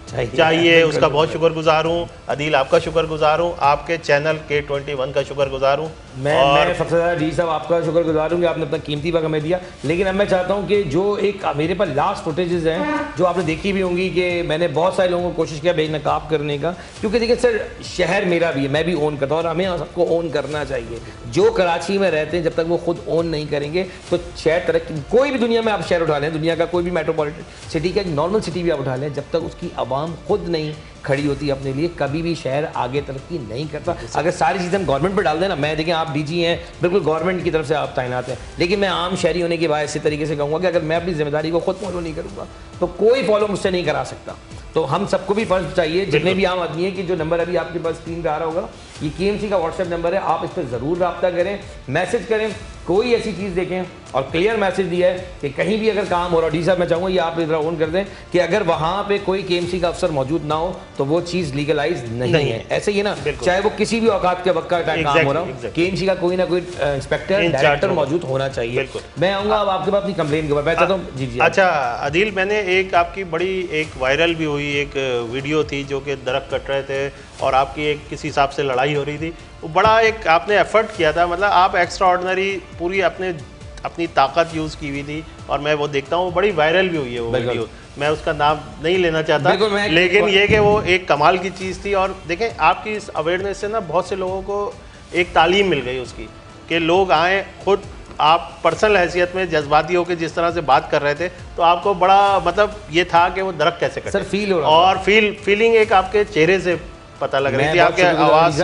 चाहिए बिल्कुल, उसका बहुत बिल्कुल। शुक्रगुजार हूँ। अदील आपका शुक्रगुजार हूँ, आपके चैनल K21 का शुक्रगुजार हूँ। मैं सबसे ज़्यादा डी साहब आपका शुक्रगुजार हूँ कि आपने अपना कीमती वक्त हमें दिया। लेकिन अब मैं चाहता हूँ कि जो एक मेरे पास लास्ट फुटेजेस हैं जो आपने देखी भी होंगी कि मैंने बहुत सारे लोगों को कोशिश किया बेनकाब करने का, क्योंकि देखिए सर शहर मेरा भी है, मैं भी ओन करता हूँ और हमें सबको ओन करना चाहिए। जो कराची में रहते हैं जब तक वो खुद ओन नहीं करेंगे तो शहर तरक्की, कोई भी दुनिया में आप शहर उठा लें, दुनिया का कोई भी मेट्रोपॉलिटन सिटी का एक नॉर्मल सिटी भी आप उठा लें, जब तक उसकी आवाम खुद नहीं खड़ी होती अपने लिए, कभी भी शहर आगे तरक्की नहीं करता। अगर सारी चीज़ें हम गवर्नमेंट पर डाल दें ना, मैं देखें आप डीजी हैं, बिल्कुल गवर्नमेंट की तरफ से आप तैनात हैं, लेकिन मैं आम शहरी होने के बाद इसी तरीके से कहूँगा कि अगर मैं अपनी जिम्मेदारी को खुद फॉलो नहीं करूँगा तो कोई फॉलो मुझसे नहीं करा सकता। तो हम सबको भी फर्ज चाहिए, जितने भी आम आदमी है, कि जो नंबर अभी आपके पास स्क्रीन पे आ रहा होगा, ये KMC का व्हाट्सएप नंबर है, आप इस पर ज़रूर रब्ता करें, मैसेज करें, कोई ऐसी चीज़ देखें और क्लियर मैसेज दिया है कि कहीं भी अगर काम हो रहा है, डी साहब मैं चाहूँगा ये आप इधर ऑन कर दें कि अगर वहाँ पे कोई KMC का अफसर मौजूद ना हो तो वो चीज़ लीगलाइज नहीं है। ऐसे ही है ना, चाहे वो किसी भी औकात के वक्त का काम हो रहा हो, KMC का कोई ना कोई इंस्पेक्टर डायरेक्टर मौजूद होना चाहिए। मैं आऊँगा अब आपके पास अपनी कंप्लेन के बाद, मैं चाहता हूँ। जी जी। अच्छा अदील, मैंने एक आपकी बड़ी एक वायरल भी हुई एक वीडियो थी जो कि दरख्त कट रहे थे और आपकी एक किसी हिसाब से लड़ाई हो रही थी, वो बड़ा एक आपने एफर्ट किया था, मतलब आप एक्स्ट्रा ऑर्डिनरी पूरी अपनी ताकत यूज़ की हुई थी और मैं वो देखता हूँ, वो बड़ी वायरल भी हुई है वो वीडियो। मैं उसका नाम नहीं लेना चाहता, लेकिन ये कि वो एक कमाल की चीज़ थी। और देखें आपकी इस अवेयरनेस से ना बहुत से लोगों को एक तालीम मिल गई उसकी, कि लोग आए खुद, आप पर्सनल हैसियत में जज्बाती होकर जिस तरह से बात कर रहे थे तो आपको बड़ा मतलब ये था कि वो दरख्त कैसे कटे सर फील हो रहा और फीलिंग एक आपके चेहरे से पता लग रही थी, आपके आवाज़।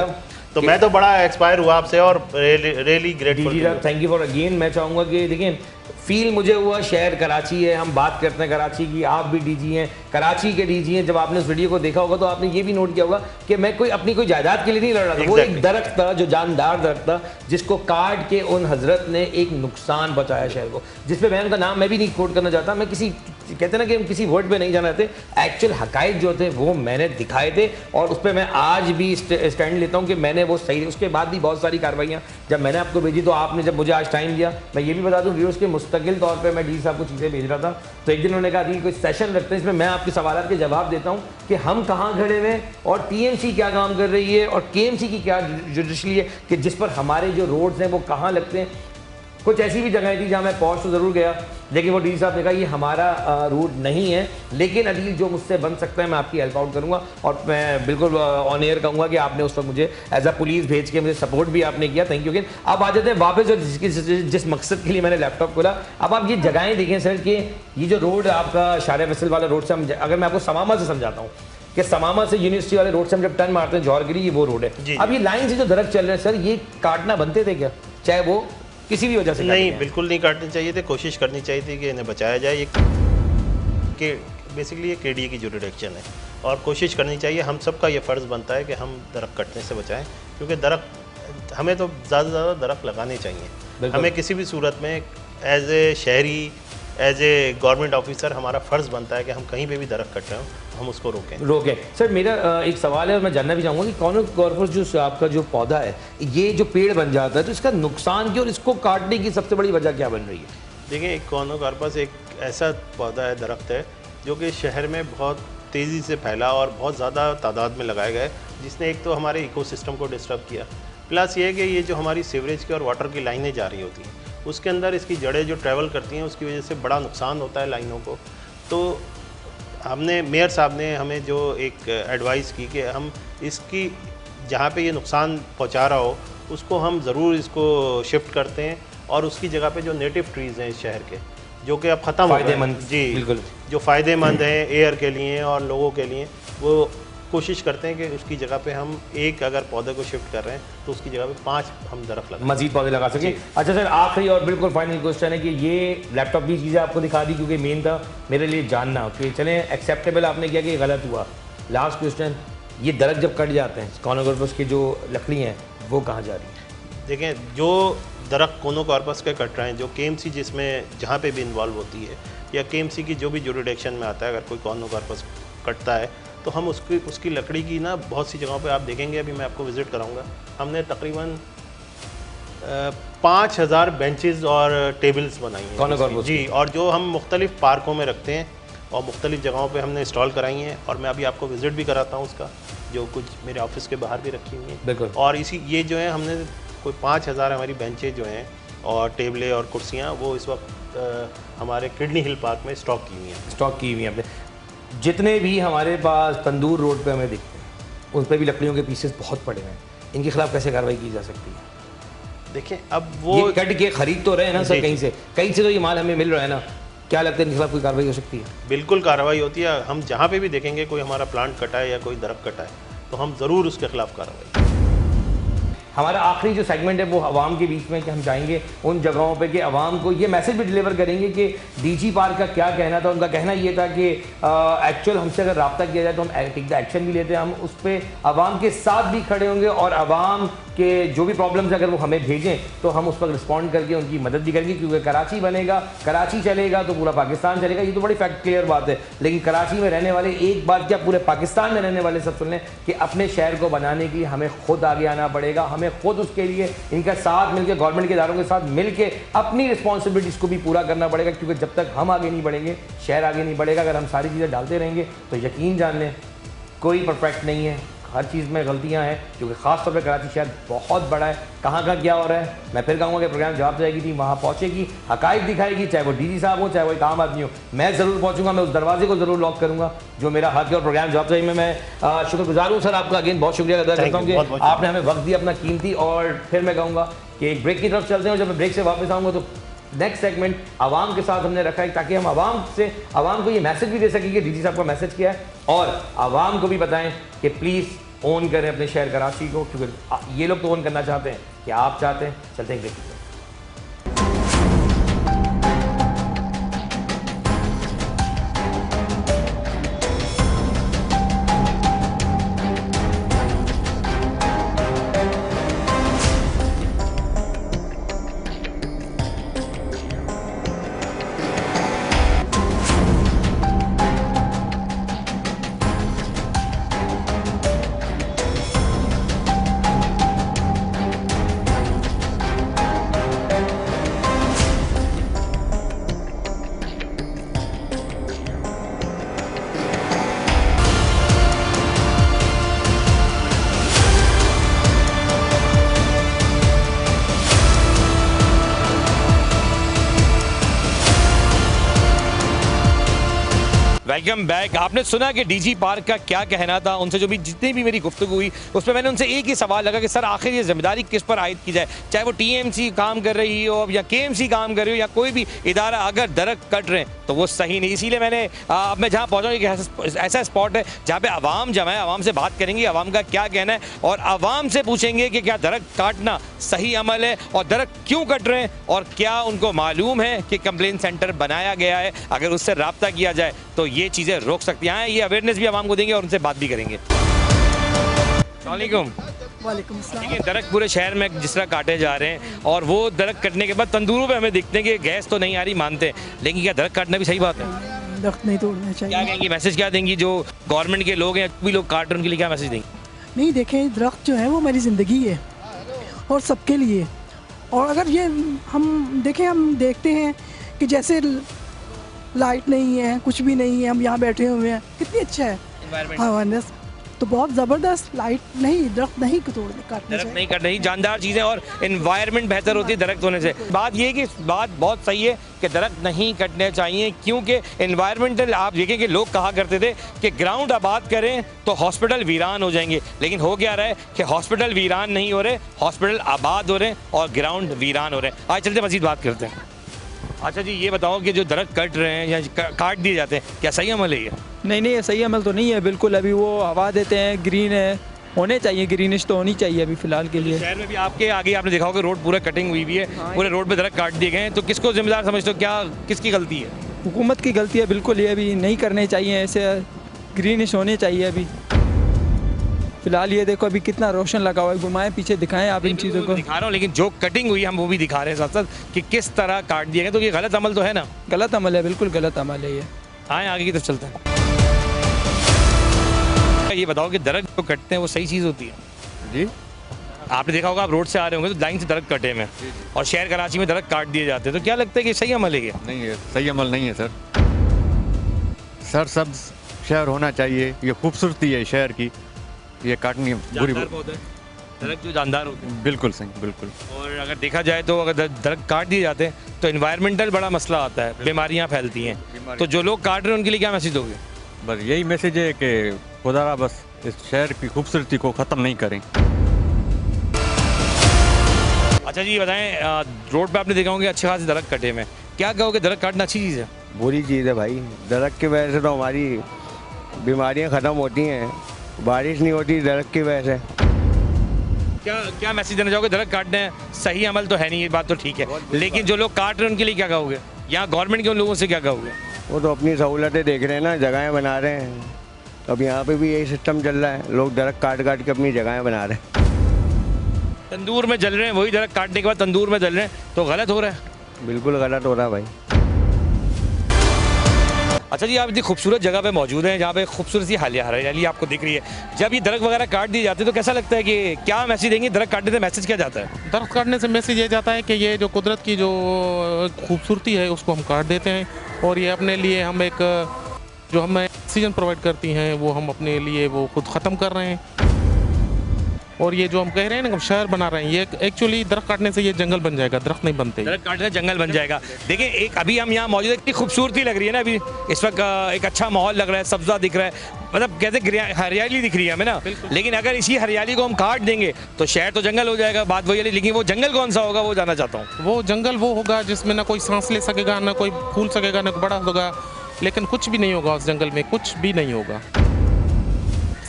तो मैं तो बड़ा एक्सपायर हुआ आपसे और really grateful. Thank you for again. मैं चाहूँगा कि देखिए फील मुझे हुआ, शहर कराची है, हम बात करते हैं कराची की, आप भी डीजी हैं, कराची के डीजी हैं। जब आपने उस वीडियो को देखा होगा तो आपने ये भी नोट किया होगा कि मैं कोई अपनी कोई जायदाद के लिए नहीं लड़ रहा था। वो एक दरख्त था जो जानदार दरख्त था जिसको काट के उन हजरत ने एक नुकसान पहुंचाया शहर को, जिसपे मैं उनका नाम मैं भी नहीं कोट करना चाहता, मैं किसी कहते ना कि हम किसी वर्ड पे नहीं जाना चाहते, एक्चुअल हकायक जो थे वो मैंने दिखाए थे और उस पर मैं आज भी स्टैंड लेता हूँ कि मैंने वो सही। उसके बाद भी बहुत सारी कार्रवाइयाँ जब मैंने आपको भेजी तो आपने जब मुझे आज टाइम दिया, मैं ये भी बता दूँ व्यूअर्स के मुस्तकिल तौर पर मैं डी साहब को चीज़ें भेज रहा था, तो एक दिन उन्होंने कहा दी कोई सेशन रखते हैं इसमें मैं आपके सवाल के जवाब देता हूँ कि हम कहाँ खड़े हुए और TMC क्या काम कर रही है और KMC की क्या जुडिशली है कि जिस पर हमारे जो रोड्स हैं वो कहाँ लगते हैं। कुछ ऐसी भी जगह थी जहाँ मैं पहुँच तो ज़रूर गया, लेकिन वो डी साहब ने कहा ये हमारा रूट नहीं है, लेकिन अदील जो मुझसे बन सकता है मैं आपकी हेल्प आउट करूँगा। और मैं बिल्कुल ऑन एयर कहूँगा कि आपने उस वक्त मुझे एज अ पुलिस भेज के मुझे सपोर्ट भी आपने किया, थैंक यू अगेन। अब आ जाते हैं वापस और जिस मकसद के लिए मैंने लैपटॉप खोला। अब आप ये जगहें देखें सर कि ये जो रोड आपका शारे फैसल वाला रोड से हम, अगर मैं आपको समामा से समझाता हूँ कि समामा से यूनिवर्सिटी वाले रोड से हम जब टर्न मारते हैं जौहरगिरी, ये वो रोड है। अब ये लाइन से जो दरख्त चल रहे हैं सर, ये काटना बनते थे क्या, चाहे वो किसी भी वजह से? नहीं, बिल्कुल नहीं काटने चाहिए थे, कोशिश करनी चाहिए थी कि इन्हें बचाया जाए। ये कि बेसिकली ये KDA की जुरिडिक्शन है और कोशिश करनी चाहिए, हम सबका ये फ़र्ज़ बनता है कि हम दरख्त कटने से बचाएं, क्योंकि दरख्त हमें तो ज़्यादा से ज़्यादा दरख्त लगाने चाहिए। हमें किसी भी सूरत में एज ए शहरी, एज ए गवर्नमेंट ऑफिसर हमारा फ़र्ज़ बनता है कि हम कहीं पे भी दरख्त कट रहे हो हम उसको रोकें। सर मेरा एक सवाल है और मैं जानना भी चाहूँगा कि कॉर्पस जो आपका जो पौधा है, ये जो पेड़ बन जाता है तो इसका नुकसान क्या और इसको काटने की सबसे बड़ी वजह क्या बन रही है? देखिए, एक कॉर्पस एक ऐसा पौधा है, दरख्त है जो कि शहर में बहुत तेज़ी से फैला और बहुत ज़्यादा तादाद में लगाया गया है, जिसने एक तो हमारे इकोसिस्टम को डिस्टर्ब किया, प्लस ये कि ये जो हमारी सीवरेज की और वाटर की लाइनें जा रही होती हैं उसके अंदर इसकी जड़ें जो ट्रैवल करती हैं उसकी वजह से बड़ा नुकसान होता है लाइनों को। तो हमने मेयर साहब ने हमें जो एक एडवाइस की कि हम इसकी जहाँ पे ये नुकसान पहुँचा रहा हो उसको हम ज़रूर इसको शिफ्ट करते हैं और उसकी जगह पे जो नेटिव ट्रीज़ हैं इस शहर के जो कि अब ख़त्म हो गए, जी बिल्कुल, जो फ़ायदेमंद हैं एयर के लिए और लोगों के लिए, वो कोशिश करते हैं कि उसकी जगह पे हम एक अगर पौधे को शिफ्ट कर रहे हैं तो उसकी जगह पे 5 हम दरख्त लगाएं, मजीद पौधे लगा सकें। अच्छा सर, आखिरी और बिल्कुल फाइनल क्वेश्चन है कि ये लैपटॉप की चीज़ें आपको दिखा दी क्योंकि मेन था मेरे लिए जानना कि चलें एक्सेप्टेबल आपने किया कि गलत हुआ। लास्ट क्वेश्चन, ये दरख्त जब कट जाते हैं कॉर्पस की जो लकड़ी हैं वो कहाँ जा रही है? देखें, जो दरख्त कॉर्पस के कट रहे हैं, जो KMC जिसमें जहाँ पे भी इन्वॉल्व होती है या KMC की जो भी जुरिडिक्शन में आता है, अगर कोई कॉर्पस कटता है तो हम उसकी लकड़ी की ना बहुत सी जगहों पे आप देखेंगे, अभी मैं आपको विज़िट कराऊंगा, हमने तकरीबन 5000 बेंचेस और टेबल्स बनाई हैं कॉर्नर जी, और जो हम मुख्तलिफ पार्कों में रखते हैं और मुख्तलिफ जगहों पे हमने इंस्टॉल कराई हैं, और मैं अभी आपको विज़िट भी कराता हूँ उसका, जो कुछ मेरे ऑफिस के बाहर भी रखी हुई हैं। बिल्कुल। और ये जो है हमने कोई 5000 हमारी बेंचेज जो हैं और टेबलें और कुर्सियाँ, वो इस वक्त हमारे किडनी हिल पार्क में स्टॉक की हुई हैं। स्टॉक की हुई हैं आपने। जितने भी हमारे पास तंदूर रोड पे हमें दिखते हैं उन पर भी लकड़ियों के पीसेस बहुत पड़े हैं, इनके खिलाफ कैसे कार्रवाई की जा सकती है? देखिए अब वो ये कट के खरीद तो रहे हैं ना सर, कहीं से तो ये माल हमें मिल रहा है ना, क्या लगता है इनके खिलाफ कोई कार्रवाई हो सकती है? बिल्कुल कार्रवाई होती है। हम जहाँ पे भी देखेंगे कोई हमारा प्लांट कटा है या कोई दरख्त कटा है तो हम ज़रूर उसके खिलाफ कार्रवाई। हमारा आखिरी जो सेगमेंट है वो आवाम के बीच में, कि हम जाएंगे उन जगहों पे कि आवाम को ये मैसेज भी डिलीवर करेंगे कि डीजी पार्क का क्या कहना था। उनका कहना ये था कि एक्चुअल हमसे अगर रब्ता किया जाए तो हम टेक द एक्शन भी लेते हैं, हम उस पर आवाम के साथ भी खड़े होंगे और आवाम के जो भी प्रॉब्लम्स अगर वो हमें भेजें तो हम उस पर रिस्पॉन्ड करके उनकी मदद भी करेंगे, क्योंकि कराची बनेगा, कराची चलेगा तो पूरा पाकिस्तान चलेगा। ये तो बड़ी फैक्ट क्लियर बात है, लेकिन कराची में रहने वाले एक बात क्या पूरे पाकिस्तान में रहने वाले सब सुन लें कि अपने शहर को बनाने के लिए हमें खुद आगे आना पड़ेगा, हमें खुद उसके लिए इनका साथ मिलकर गवर्नमेंट के इदारों के साथ मिलकर अपनी रिस्पॉन्सिबिलिटीज़ को भी पूरा करना पड़ेगा, क्योंकि जब तक हम आगे नहीं बढ़ेंगे शहर आगे नहीं बढ़ेगा। अगर हम सारी चीज़ें डालते रहेंगे तो यकीन जान लें कोई परफेक्ट नहीं है, हर चीज़ में गलतियां हैं, क्योंकि ख़ास तौर पर कराची शहर बहुत बड़ा है। कहाँ का क्या हो रहा है मैं फिर कहूँगा कि प्रोग्राम जवाब जाएगी थी वहाँ पहुँचेगी, हकाइक दिखाएगी, चाहे वो डीजी साहब हो चाहे वो एक आम आदमी हो। मैं ज़रूर पहुँचूंगा, मैं उस दरवाजे को ज़रूर लॉक करूँगा जो मेरा हक है। और प्रोग्राम जवाब जाएगी में मैं शुक्रगुजार हूँ सर आपका, अगेन बहुत शुक्रिया अदा करता हूँ कि आपने हमें वक्त दिया अपना कीमती। और फिर मैं कहूँगा कि एक ब्रेक की तरफ चलते हैं, और जब मैं ब्रेक से वापस आऊँगा तो नेक्स्ट सेगमेंट आवाम के साथ हमने रखा है, ताकि हम आवाम को ये मैसेज भी दे सकें कि डीजी साहब का मैसेज क्या है, और आवाम को भी बताएं कि प्लीज़ ओन करें अपने शहर कराची को, क्योंकि ये लोग तो ओन करना चाहते हैं कि आप चाहते हैं। चलते हैं ब्रेक की तरफ। Welcome back. आपने सुना कि डीजी पार्क का क्या कहना था, उनसे जो भी जितनी भी मेरी गुफ्तगू हुई उस पर मैंने उनसे एक ही सवाल लगा कि सर आखिर ये जिम्मेदारी किस पर आयद की जाए, चाहे वो टीएमसी काम कर रही हो या केएमसी काम कर रही हो या कोई भी इदारा, अगर दरख्त कट रहे हैं तो वो सही नहीं। इसीलिए मैंने अब मैं जहाँ पहुँचा एक ऐसा स्पॉट है जहाँ पे आवाम जमा है, आवाम से बात करेंगे, आवाम का क्या कहना है और आवाम से पूछेंगे कि क्या दरख्त काटना सही अमल है और दरख्त क्यों कट रहे हैं और क्या उनको मालूम है कि कंप्लेंट सेंटर बनाया गया है, अगर उससे रब्ता किया जाए तो ये चीज़ें रोक सकती हैं। ये अवेयरनेस भी आवाम को देंगे और उनसे बात भी करेंगे। वालेकुम। वालेकुम अस्सलाम। देखिए दरख्त पूरे शहर में जिस तरह काटे जा रहे हैं और वो दरख्त कटने के बाद तंदूरों पे हमें दिखते हैं कि गैस तो नहीं आ रही, मानते हैं, लेकिन क्या दरख्त काटना भी सही बात है? दरख्त नहीं तोड़ना चाहिए। क्या कहेंगी, मैसेज क्या देंगी जो गवर्नमेंट के लोग हैं, भी लोग काट रहे हैं, उनके लिए क्या मैसेज देंगे? नहीं देखें, दरख्त जो है वो हमारी ज़िंदगी है और सबके लिए। और अगर ये हम देखें, हम देखते हैं कि जैसे लाइट नहीं है, कुछ भी नहीं है, हम यहाँ बैठे हुए हैं, कितनी अच्छा है अवेयरनेस, तो बहुत ज़बरदस्त। लाइट नहीं, दरख्त नहीं काटने दरख्त नहीं कट रही, जानदार चीज़ें और इन्वायरमेंट बेहतर होती है दरख्त होने से। बात ये है कि बात बहुत सही है कि दरख्त नहीं कटने चाहिए, क्योंकि इन्वायरमेंटल आप देखें कि लोग कहा करते थे कि ग्राउंड आबाद करें तो हॉस्पिटल वीरान हो जाएंगे, लेकिन हो क्या रहा है कि हॉस्पिटल वीरान नहीं हो रहे, हॉस्पिटल आबाद हो रहे हैं और ग्राउंड वीरान हो रहे हैं। आज चलते मज़ीद बात करते हैं। अच्छा जी, ये बताओ कि जो दरख्त कट रहे हैं या काट दिए जाते हैं, क्या सही अमल है ये? नहीं, ये सही अमल तो नहीं है बिल्कुल। अभी वो हवा देते हैं, ग्रीन है, होने चाहिए, ग्रीनिश तो होनी चाहिए अभी फ़िलहाल के लिए। शहर में भी आपके आगे आपने देखा होगा रोड पूरा कटिंग हुई भी है, पूरे रोड पे दरख्त काट दिए गए हैं, तो किसको जिम्मेदार समझते हो, क्या किसकी गलती है? हुकूमत की गलती है बिल्कुल, ये अभी नहीं करने चाहिए, ऐसे ग्रीनिश होने चाहिए अभी। फिलहाल ये देखो अभी कितना रोशन लगा हुआ है, घुमाएं पीछे दिखाएं आप इन चीज़ों को। दिखा रहा हूँ, लेकिन जो कटिंग हुई हम वो भी दिखा रहे हैं साथ साथ कि किस तरह काट दिए गए, तो ये गलत अमल तो है ना? गलत अमल है, बिल्कुल गलत अमल है ये। आए आगे की तरफ चलते हैं। ये बताओ कि दरख्त जो कटते हैं वो सही चीज़ होती है? जी आपने देखा होगा आप रोड से आ रहे होंगे तो लाइन से दरख्त कटे में, और शहर कराची में दरख्त काट दिए जाते हैं, तो क्या लगता है कि सही अमल है क्या? नहीं है, सही अमल नहीं है सर। सर सब शहर होना चाहिए, ये खूबसूरती है शहर की, ये काटनी बुरी। दरख्त जो जानदार होते हैं, बिल्कुल सही, बिल्कुल। और अगर देखा जाए तो अगर दरख्त काट दिए जाते हैं तो इन्वायरमेंटल बड़ा मसला आता है, बीमारियां फैलती हैं। तो जो लोग काट रहे हैं उनके लिए क्या मैसेज दोगे? बस यही मैसेज है कि खुदा बस इस शहर की खूबसूरती को ख़त्म नहीं करें। अच्छा जी, ये बताएं, रोड पे आपने देखा होंगे अच्छे खासे दरख्त कटे में, क्या कहोगे दरख्त काटना अच्छी चीज़ है? बुरी चीज़ है भाई, दरख्त की वजह से तो हमारी बीमारियां ख़त्म होती हैं, बारिश नहीं होती दरख्त की वजह से। क्या मैसेज देना चाहोगे? दरख्त काटने हैं, सही अमल तो है नहीं, ये बात तो ठीक है, लेकिन जो लोग काट रहे हैं उनके लिए क्या कहोगे? यहाँ गवर्नमेंट के उन लोगों से क्या कहोगे? वो तो अपनी सहूलतें देख रहे हैं ना, जगहें बना रहे हैं। अब यहाँ पे भी यही सिस्टम चल रहा है, लोग दरख्त काट काट के अपनी जगहें बना रहे हैं। तंदूर में जल रहे हैं, वही दरख्त काटने के बाद तंदूर में जल रहे हैं, तो गलत हो रहा है। बिल्कुल गलत हो रहा है भाई। अच्छा जी, आप इतनी खूबसूरत जगह पे मौजूद हैं जहाँ पे खूबसूरत सी हरियाली आपको दिख रही है, जब ये दरख्त वगैरह काट दिए जाते हैं तो कैसा लगता है कि क्या मैसेज देंगे? दरख्त काटने से मैसेज क्या जाता है? दरख्त काटने से मैसेज ये जाता है कि ये जो कुदरत की जो खूबसूरती है उसको हम काट देते हैं, और ये अपने लिए हम एक जो हमें ऑक्सीजन प्रोवाइड करती हैं वो हम अपने लिए वो खुद ख़त्म कर रहे हैं। और ये जो हम कह रहे हैं ना हम शहर बना रहे हैं, ये एक्चुअली दरख्त काटने से ये जंगल बन जाएगा, दरख्त नहीं बनते। दरख्त काटने से जंगल बन जाएगा। देखिए, एक अभी हम यहाँ मौजूद है, इतनी खूबसूरती लग रही है ना, अभी इस वक्त एक अच्छा माहौल लग रहा है, सब्जा दिख रहा है, मतलब कहते हरियाली दिख रही है हमें ना, लेकिन अगर इसी हरियाली को हम काट देंगे तो शहर तो जंगल हो जाएगा, बात वही है। लेकिन वो जंगल कौन सा होगा वो जानना चाहता हूँ। वो जंगल वो होगा जिसमें ना कोई सांस ले सकेगा, ना कोई फूल सकेगा, ना बड़ा होगा, लेकिन कुछ भी नहीं होगा उस जंगल में, कुछ भी नहीं होगा,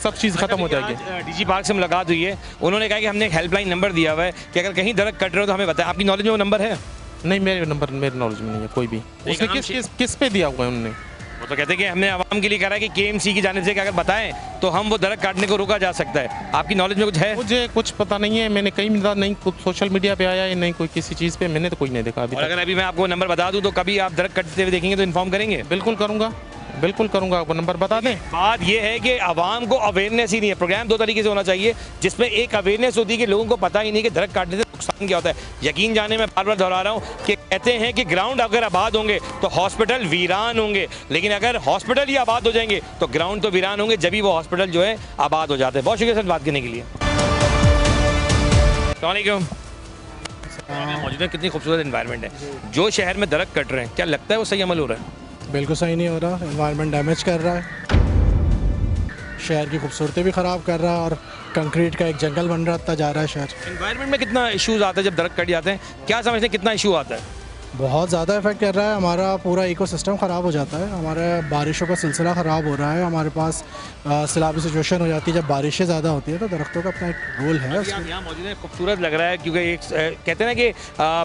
सब चीज़ खत्म हो जाएगी। डीजी पार्क से मुलाकात हुई है, उन्होंने कहा कि हमने एक हेल्पलाइन नंबर दिया हुआ है कि अगर कहीं दरख्त कट रहे हो तो हमें बताएं। आपकी नॉलेज में वो नंबर है? नहीं, मेरे नॉलेज में नहीं है कोई भी। उसने किस पे दिया हुआ है उन्होंने? वो तो कहते हैं कि हमने आवाम के लिए करा है कि केएमसी की जानिब से कि अगर बताएं तो हम वो दरख्त काटने को रोका जा सकता है। आपकी नॉलेज में कुछ है? मुझे कुछ पता नहीं है, मैंने कहीं नहीं कुछ सोशल मीडिया पे आया है, नहीं कोई किसी चीज़ पे, मैंने तो कोई नहीं देखा अभी। और अगर अभी मैं आपको नंबर बता दूं तो कभी आप दरख्त कटते हुए देखेंगे तो इन्फॉर्म करेंगे? बिल्कुल करूँगा, बिल्कुल करूँगा, आपको नंबर बता दें। बात यह है कि आवाम को अवेयरनेस ही नहीं है। प्रोग्राम दो तरीके से होना चाहिए, जिसमें एक अवेयरनेस होती है कि लोगों को पता ही नहीं कि दरख्त काटने से नुकसान क्या होता है। यकीन जाने मैं बार बार दोहरा रहा हूँ कि कहते हैं कि ग्राउंड अगर आबाद होंगे तो हॉस्पिटल वीरान होंगे, लेकिन अगर हॉस्पिटल ही आबाद हो जाएंगे तो ग्राउंड तो वीरान होंगे, जब भी वो हॉस्पिटल जो है आबाद हो जाते हैं। बहुत शुक्रिया सर बात करने के लिए। अस्सलामुअलैकुम। मौजूद है, कितनी खूबसूरत एनवायरनमेंट है। जो शहर में दरख्त कट रहे हैं, क्या लगता है वो सही अमल हो रहा है? बिल्कुल सही नहीं हो रहा, एनवायरनमेंट डैमेज कर रहा है, शहर की खूबसूरती भी ख़राब कर रहा है, और कंक्रीट का एक जंगल बन रहा जा रहा है शहर। एनवायरनमेंट में कितना इश्यूज आता है जब दरख्त कट जाते हैं? क्या समझते हैं कितना इशू आता है? बहुत ज़्यादा इफेक्ट कर रहा है, हमारा पूरा इकोसिस्टम ख़राब हो जाता है, हमारे बारिशों का सिलसिला ख़राब हो रहा है, हमारे पास सैलाबी सिचुएशन हो जाती है जब बारिशें ज़्यादा होती है, तो दरख्तों का अपना एक रोल है। यहाँ मौजूद है, खूबसूरत लग रहा है, क्योंकि एक कहते हैं ना कि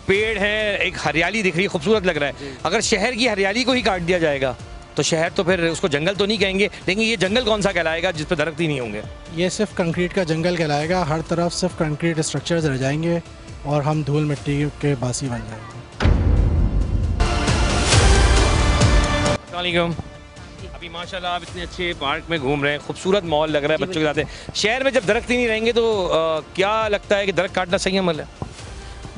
पेड़ है, एक हरियाली दिख रही है, खूबसूरत लग रहा है। अगर शहर की हरियाली को ही काट दिया जाएगा तो शहर तो फिर उसको जंगल तो नहीं कहेंगे, लेकिन ये जंगल कौन सा कहलाएगा जिस पर दरख्त ही नहीं होंगे? ये सिर्फ कंक्रीट का जंगल कहलाएगा, हर तरफ सिर्फ कंक्रीट स्ट्रक्चर्स रह जाएंगे और हम धूल मिट्टी के बासी बन जाएंगे। अभी माशाल्लाह आप इतने अच्छे पार्क में घूम रहे हैं, खूबसूरत माहौल लग रहा है बच्चों के साथ। शहर में जब दरख्त ही नहीं रहेंगे तो क्या लगता है कि दरख्त काटना सही अमल है?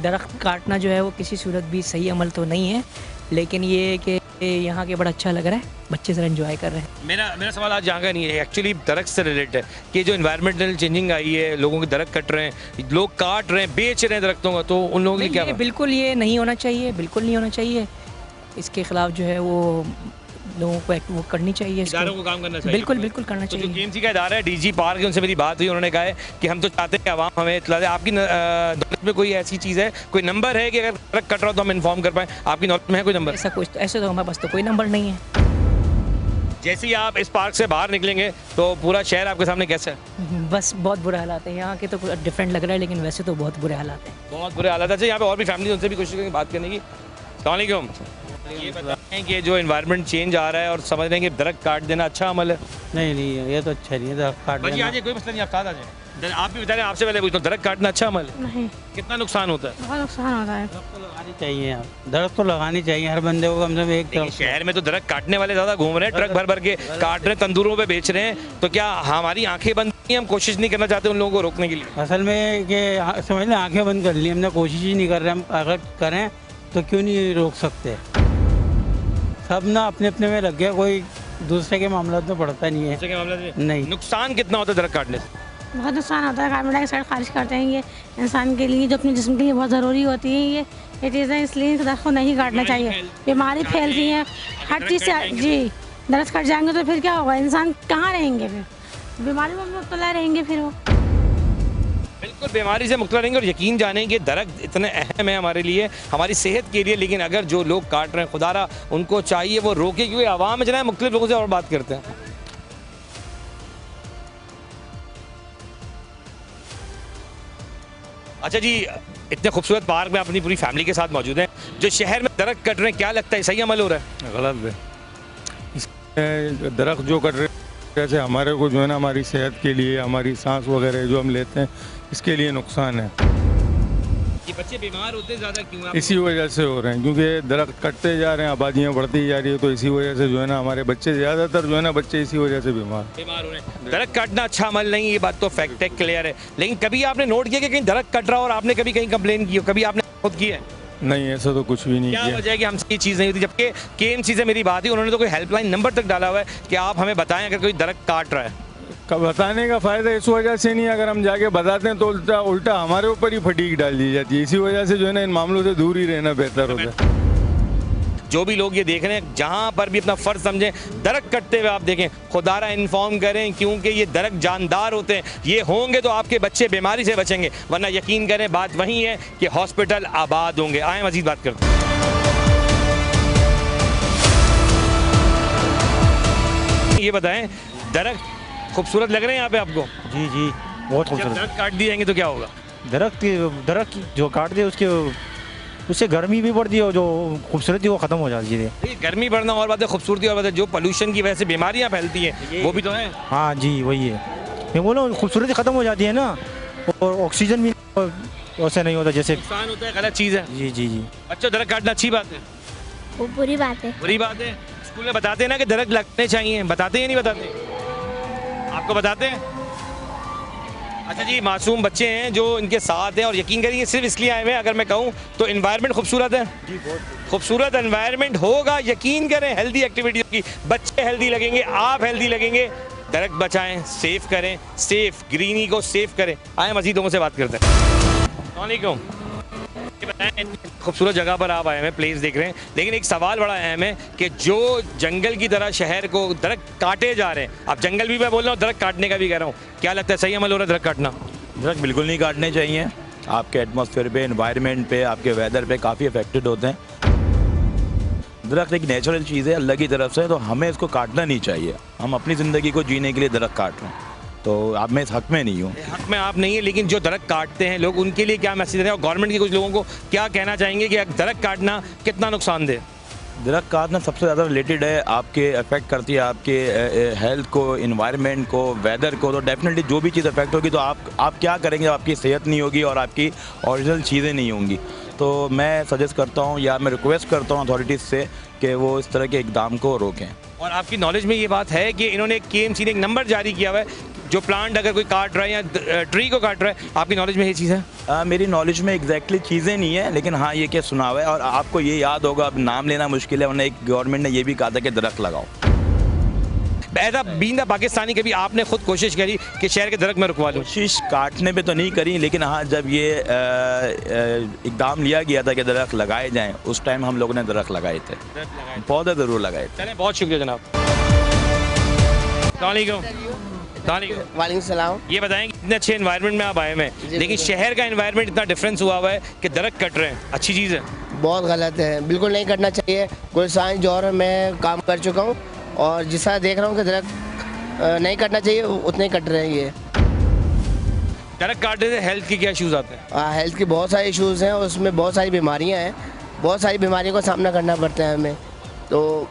दरख्त काटना जो है वो किसी सूरत भी सही अमल तो नहीं है, लेकिन ये कि यहाँ के बड़ा अच्छा लग रहा है, बच्चे सर एंजॉय कर रहे हैं। मेरा सवाल आज यहाँ का नहीं है, एक्चुअली दरख्त से रिलेटेड है कि जो इन्वायरमेंटल चेंजिंग आई है, लोगों के दरख्त कट रहे हैं, लोग काट रहे हैं, बेच रहे हैं दरख्तों का, तो उन लोगों की क्या? बिल्कुल ये नहीं होना चाहिए, बिल्कुल नहीं होना चाहिए। इसके खिलाफ जो है वो लोगों को वो करनी चाहिए, इदारों को काम करना चाहिए। बिल्कुल बिल्कुल करना चाहिए। तो जो केएमसी का इदारा है डीजी पार्क, उनसे मेरी बात हुई, उन्होंने कहा है कि हम तो चाहते हैं कि आवाम हमें इत्तला दे। आपकी नॉलेज में कोई ऐसी चीज़ है, कोई नंबर है कि अगर दरख्त कट रहा हो तो हम इन्फॉर्म कर पाएँ? आपकी नॉलेज में है कोई नंबर? ऐसे तो हमारे पास तो कोई नंबर नहीं है। जैसे ही आप इस पार्क से बाहर निकलेंगे तो पूरा शहर आपके सामने कैसा है? बस बहुत बुरे हालात हैं यहाँ के, तो डिफरेंट लग रहा है, लेकिन वैसे तो बहुत बुरे हालात हैं, बहुत बुरे हालात है। अच्छा, यहाँ पे और भी फैमिली, उनसे भी कोशिश करेंगे बात करने की। अस्सलाम वालेकुम। ये कि जो एनवायरनमेंट चेंज आ रहा है और समझ रहे हैं कि दरख्त काट देना अच्छा अमल है? नहीं ये तो अच्छा नहीं है दरख्त काट भाई देना। आज कोई मसला नहीं, आप साथ आ जाए। आप भी बता रहे हैं, आपसे पहले पूछता हूँ, दरख्त काटना अच्छा अमल है? नहीं, कितना नुकसान होता है? बहुत नुकसान होता है। दरख्त तो लगानी चाहिए यार, दरख्त तो लगानी चाहिए हर बंदे को कम से कम एक लेकिन दरख्त। शहर में तो दरख्त काटने वाले ज़्यादा घूम रहे हैं, ट्रक भर भर के काट रहे हैं, तंदूरों पे बेच रहे हैं। तो क्या हमारी आंखें बंद नहीं, हम कोशिश नहीं करना चाहते उन लोगों को रोकने के लिए? असल में कि समझ लें आंखें बंद कर ली हमने, कोशिश ही नहीं कर रहे हम। अगर करें तो क्यों नहीं रोक सकते? सब ना अपने अपने में लग गया, कोई दूसरे के मामला में पड़ता नहीं है। दूसरे के मामले में नहीं। नुकसान कितना होता है दरख्त काटने से? बहुत नुकसान होता है। कार्बन डाइऑक्साइड खारिज करते हैं ये इंसान के लिए, जो अपने जिस्म के लिए बहुत ज़रूरी होती है ये चीज़ें, इसलिए इन दरख्त को नहीं काटना चाहिए। बीमारी फैलती है हर चीज़ से। जी, दरख्त कट जाएंगे तो फिर क्या होगा? इंसान कहाँ रहेंगे? फिर बीमारी में मुब्तला रहेंगे फिर वो। बिल्कुल बीमारी से मुक्तला रहेंगे। और यकीन जानें कि दरख्त इतने अहम है हमारे लिए, हमारी सेहत के लिए। लेकिन अगर जो लोग काट रहे हैं, खुदारा उनको चाहिए वो रोके, क्योंकि आवाम में जो है मुख्तलिफ लोगों से और बात करते हैं। अच्छा जी, इतने खूबसूरत पार्क में अपनी पूरी फैमिली के साथ मौजूद हैं। जो शहर में दरख्त कट रहे हैं, क्या लगता है सही अमल हो रहा है? गलत है। इसमें दरख्त जो कट रहे हैं, जैसे हमारे को जो है ना, हमारी सेहत के लिए, हमारी सांस वगैरह जो हम लेते हैं, इसके लिए नुकसान है। ये बच्चे बीमार होते ज़्यादा क्यों? इसी वजह से हो रहे हैं, क्योंकि दरख्त कटते जा रहे हैं, आबादियाँ बढ़ती जा रही है, तो इसी वजह से जो है ना हमारे बच्चे, ज़्यादातर जो है ना बच्चे इसी वजह से बीमार हो रहे हैं। दरख्त काटना अच्छा अमल नहीं, ये बात तो फैक्ट है, क्लियर है। लेकिन कभी आपने नोट किया कि कहीं दरख्त कट रहा हो और आपने कभी कहीं कंप्लेन की हो? कभी आपने खुद की है? नहीं, ऐसा तो कुछ भी नहीं क्या किया। वजह है कि हमसे ये चीज़ नहीं होती? जबकि KMC से मेरी बात ही, उन्होंने तो कोई हेल्पलाइन नंबर तक डाला हुआ है कि आप हमें बताएं अगर कोई दरख्त काट रहा है। बताने का फ़ायदा इस वजह से नहीं, अगर हम जाके बताते हैं तो उल्टा हमारे ऊपर ही फटीक डाल दी जाती है। इसी वजह से जो है ना इन मामलों से दूर ही रहना बेहतर होता है। जो भी लोग ये देख रहे हैं, जहाँ पर भी अपना फ़र्ज समझें, दरख्त कटते हुए आप देखें, खुदारा इन्फॉर्म करें, क्योंकि ये दरख्त जानदार होते हैं। ये होंगे तो आपके बच्चे बीमारी से बचेंगे, वरना यकीन करें बात वही है कि हॉस्पिटल आबाद होंगे। आए मज़ीद बात करते हैं। ये बताएं, दरख्त खूबसूरत लग रहे हैं यहाँ पे आपको? जी जी, बहुत खूबसूरत। दरख्त काट दिए जाएंगे तो क्या होगा? दरख्त जो काट दिए उससे गर्मी भी बढ़ती है और जो खूबसूरती वो ख़त्म हो जाती है। गर्मी बढ़ना और बात है, खूबसूरती और बात है। जो पोल्यूशन की वजह से बीमारियाँ फैलती हैं वो भी तो है। हाँ जी, वही है। मैं बोला खूबसूरती ख़त्म हो जाती है ना, और ऑक्सीजन भी वैसे नहीं होता जैसे नुकसान होता है, गलत चीज़ है। जी जी जी। अच्छा, दरख्त काटना अच्छी बात है? वो बुरी बात है। बुरी बात है? स्कूल में बताते हैं ना कि दरख्त लगने चाहिए, बताते हैं नहीं बताते? आपको बताते हैं? अच्छा जी, मासूम बच्चे हैं जो इनके साथ हैं और यकीन करिए सिर्फ इसलिए आए हुए हैं। अगर मैं कहूँ तो एनवायरनमेंट खूबसूरत है जी, बहुत खूबसूरत एनवायरनमेंट होगा, यकीन करें। हेल्दी एक्टिविटी होगी, बच्चे हेल्दी लगेंगे, आप हेल्दी लगेंगे। दरख्त बचाएं, सेफ करें, सेफ ग्रीनी को सेफ करें। आए मज़ीद लोगों से बात करते हैं। अस्सलामुअलैकुम। खूबसूरत जगह पर आप आए हैं, प्लेस देख रहे हैं, लेकिन एक सवाल बड़ा अहम है कि जो जंगल की तरह शहर को दरख्त काटे जा रहे हैं। अब जंगल भी मैं बोल रहा हूँ, दरख्त काटने का भी कह रहा हूँ, क्या लगता है सही अमल हो रहा है दरख्त काटना? दरख्त बिल्कुल नहीं काटने चाहिए। आपके एटमॉस्फेयर पे, एनवायरनमेंट पे, आपके वेदर पे काफ़ी अफेक्टेड होते हैं। दरख्त एक नेचुरल चीज़ है अल्लाह की तरफ से, तो हमें इसको काटना नहीं चाहिए। हम अपनी ज़िंदगी को जीने के लिए दरख्त काट रहे हैं, तो अब मैं इस हक़ में नहीं हूँ। हक़ में आप नहीं है, लेकिन जो दरख्त काटते हैं लोग, उनके लिए क्या मैसेज है और गवर्नमेंट के कुछ लोगों को क्या कहना चाहेंगे कि दरख्त काटना कितना नुकसानदेह? दरख्त काटना सबसे ज़्यादा रिलेटेड है, आपके अफेक्ट करती है आपके हेल्थ को, इन्वायरमेंट को, वेदर को। तो डेफिनेटली जो भी चीज़ अफेक्ट होगी तो आप क्या करेंगे? आपकी सेहत नहीं होगी और आपकी ओरिजिनल चीज़ें नहीं होंगी। तो मैं सजेस्ट करता हूँ या मैं रिक्वेस्ट करता हूँ अथॉरिटीज़ से कि वो इस तरह के इक़दाम को रोकें। और आपकी नॉलेज में ये बात है कि इन्होंने KMC ने एक नंबर जारी किया हुआ है, जो प्लांट अगर कोई काट रहा है या ट्री को काट रहा है, आपकी नॉलेज में ये चीज़ है? मेरी नॉलेज में एग्जैक्टली चीज़ें नहीं है, लेकिन हाँ ये क्या सुना हुआ है। और आपको ये याद होगा, अब नाम लेना मुश्किल है, वरना एक गवर्नमेंट ने ये भी कहा था कि दरख्त लगाओ। ऐसा बींदा पाकिस्तानी कभी आपने खुद कोशिश करी कि शहर के दरख्त में रुकवा लूँ? कोशिश काटने पे तो नहीं करी, लेकिन हाँ जब ये इक़दाम लिया गया था कि दरख्त लगाए जाएं, उस टाइम हम लोगों ने दरख्त लगाए थे, पौधे ज़रूर लगाए थे। चलें, बहुत शुक्रिया जनाब। वालेकुम सलाम। ये बताएं कि इतने अच्छे एनवायरनमेंट में आप आए हैं, लेकिन शहर का एनवायरनमेंट इतना डिफरेंस हुआ हुआ है कि दरख्त कट रहे हैं, अच्छी चीज़ है? बहुत गलत है, बिल्कुल नहीं करना चाहिए। कोई साइंस दौर में मैं काम कर चुका हूँ और जिस तरह देख रहा हूँ कि दरख्त नहीं कटना चाहिए, उतने ही कट रहे हैं। ये दरख्त काटने से हेल्थ के क्या इशूज़ आते हैं? हेल्थ के बहुत सारे इशूज़ हैं और उसमें बहुत सारी बीमारियाँ हैं, बहुत सारी बीमारियों का सामना करना पड़ता है हमें। तो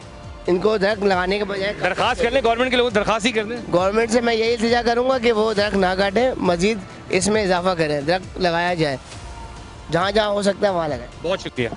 इनको दरख्त लगाने के बजाय दरखास्त कर लें गवर्नमेंट के लोग, दरखास्त ही कर दें गवर्नमेंट से। मैं यही इल्तिजा करूँगा कि वो दरख्त ना काटें, मज़ीद इसमें इजाफा करें, दरख्त लगाया जाए, जहाँ जहाँ हो सकता है वहाँ लगाएं। बहुत शुक्रिया।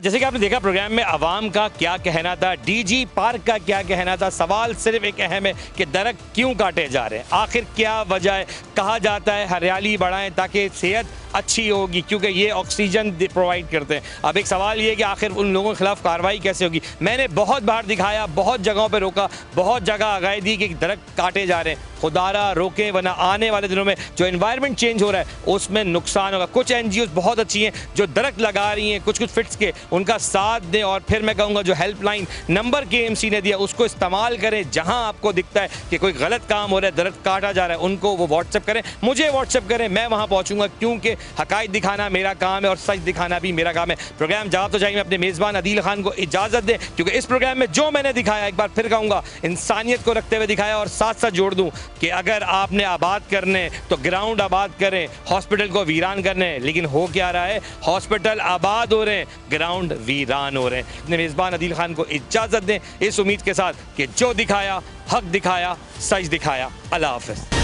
जैसे कि आपने देखा प्रोग्राम में आवाम का क्या कहना था, डीजी पार्क का क्या कहना था। सवाल सिर्फ एक अहम है कि दरख्त क्यों काटे जा रहे हैं, आखिर क्या वजह है। कहा जाता है हरियाली बढ़ाएं ताकि सेहत अच्छी होगी, क्योंकि ये ऑक्सीजन प्रोवाइड करते हैं। अब एक सवाल ये है कि आखिर उन लोगों के खिलाफ कार्रवाई कैसे होगी। मैंने बहुत बार दिखाया, बहुत जगहों पे रोका, बहुत जगह आगाही दी कि दरख्त काटे जा रहे हैं, खुदारा रोके, वरना आने वाले दिनों में जो एनवायरनमेंट चेंज हो रहा है उसमें नुकसान होगा। कुछ NGOs बहुत अच्छी हैं जो दरख्त लगा रही हैं, कुछ फिट्स के, उनका साथ दें। और फिर मैं कहूँगा जो हेल्पलाइन नंबर KMC ने दिया उसको इस्तेमाल करें। जहाँ आपको दिखता है कि कोई गलत काम हो रहा है, दरख्त काटा जा रहा है, उनको वो व्हाट्सएप करें, मुझे व्हाट्सएप करें, मैं वहाँ पहुँचूँगा, क्योंकि हकायत दिखाना मेरा काम है और सच दिखाना भी मेरा काम है। प्रोग्राम जवाब तो जाएंगे अपने मेज़बान अदील खान को इजाज़त दें, क्योंकि इस प्रोग्राम में जो मैंने दिखाया, एक बार फिर कहूँगा, इंसानियत को रखते हुए दिखाया। और साथ साथ जोड़ दूँ कि अगर आपने आबाद करने तो ग्राउंड आबाद करें, हॉस्पिटल को वीरान करने। लेकिन हो क्या रहा है, हॉस्पिटल आबाद हो रहे हैं, ग्राउंड वीरान हो रहे हैं। अपने मेज़बान अदील खान को इजाज़त दें इस उम्मीद के साथ कि जो दिखाया हक दिखाया, सच दिखाया। अल्लाह हाफ़िज़।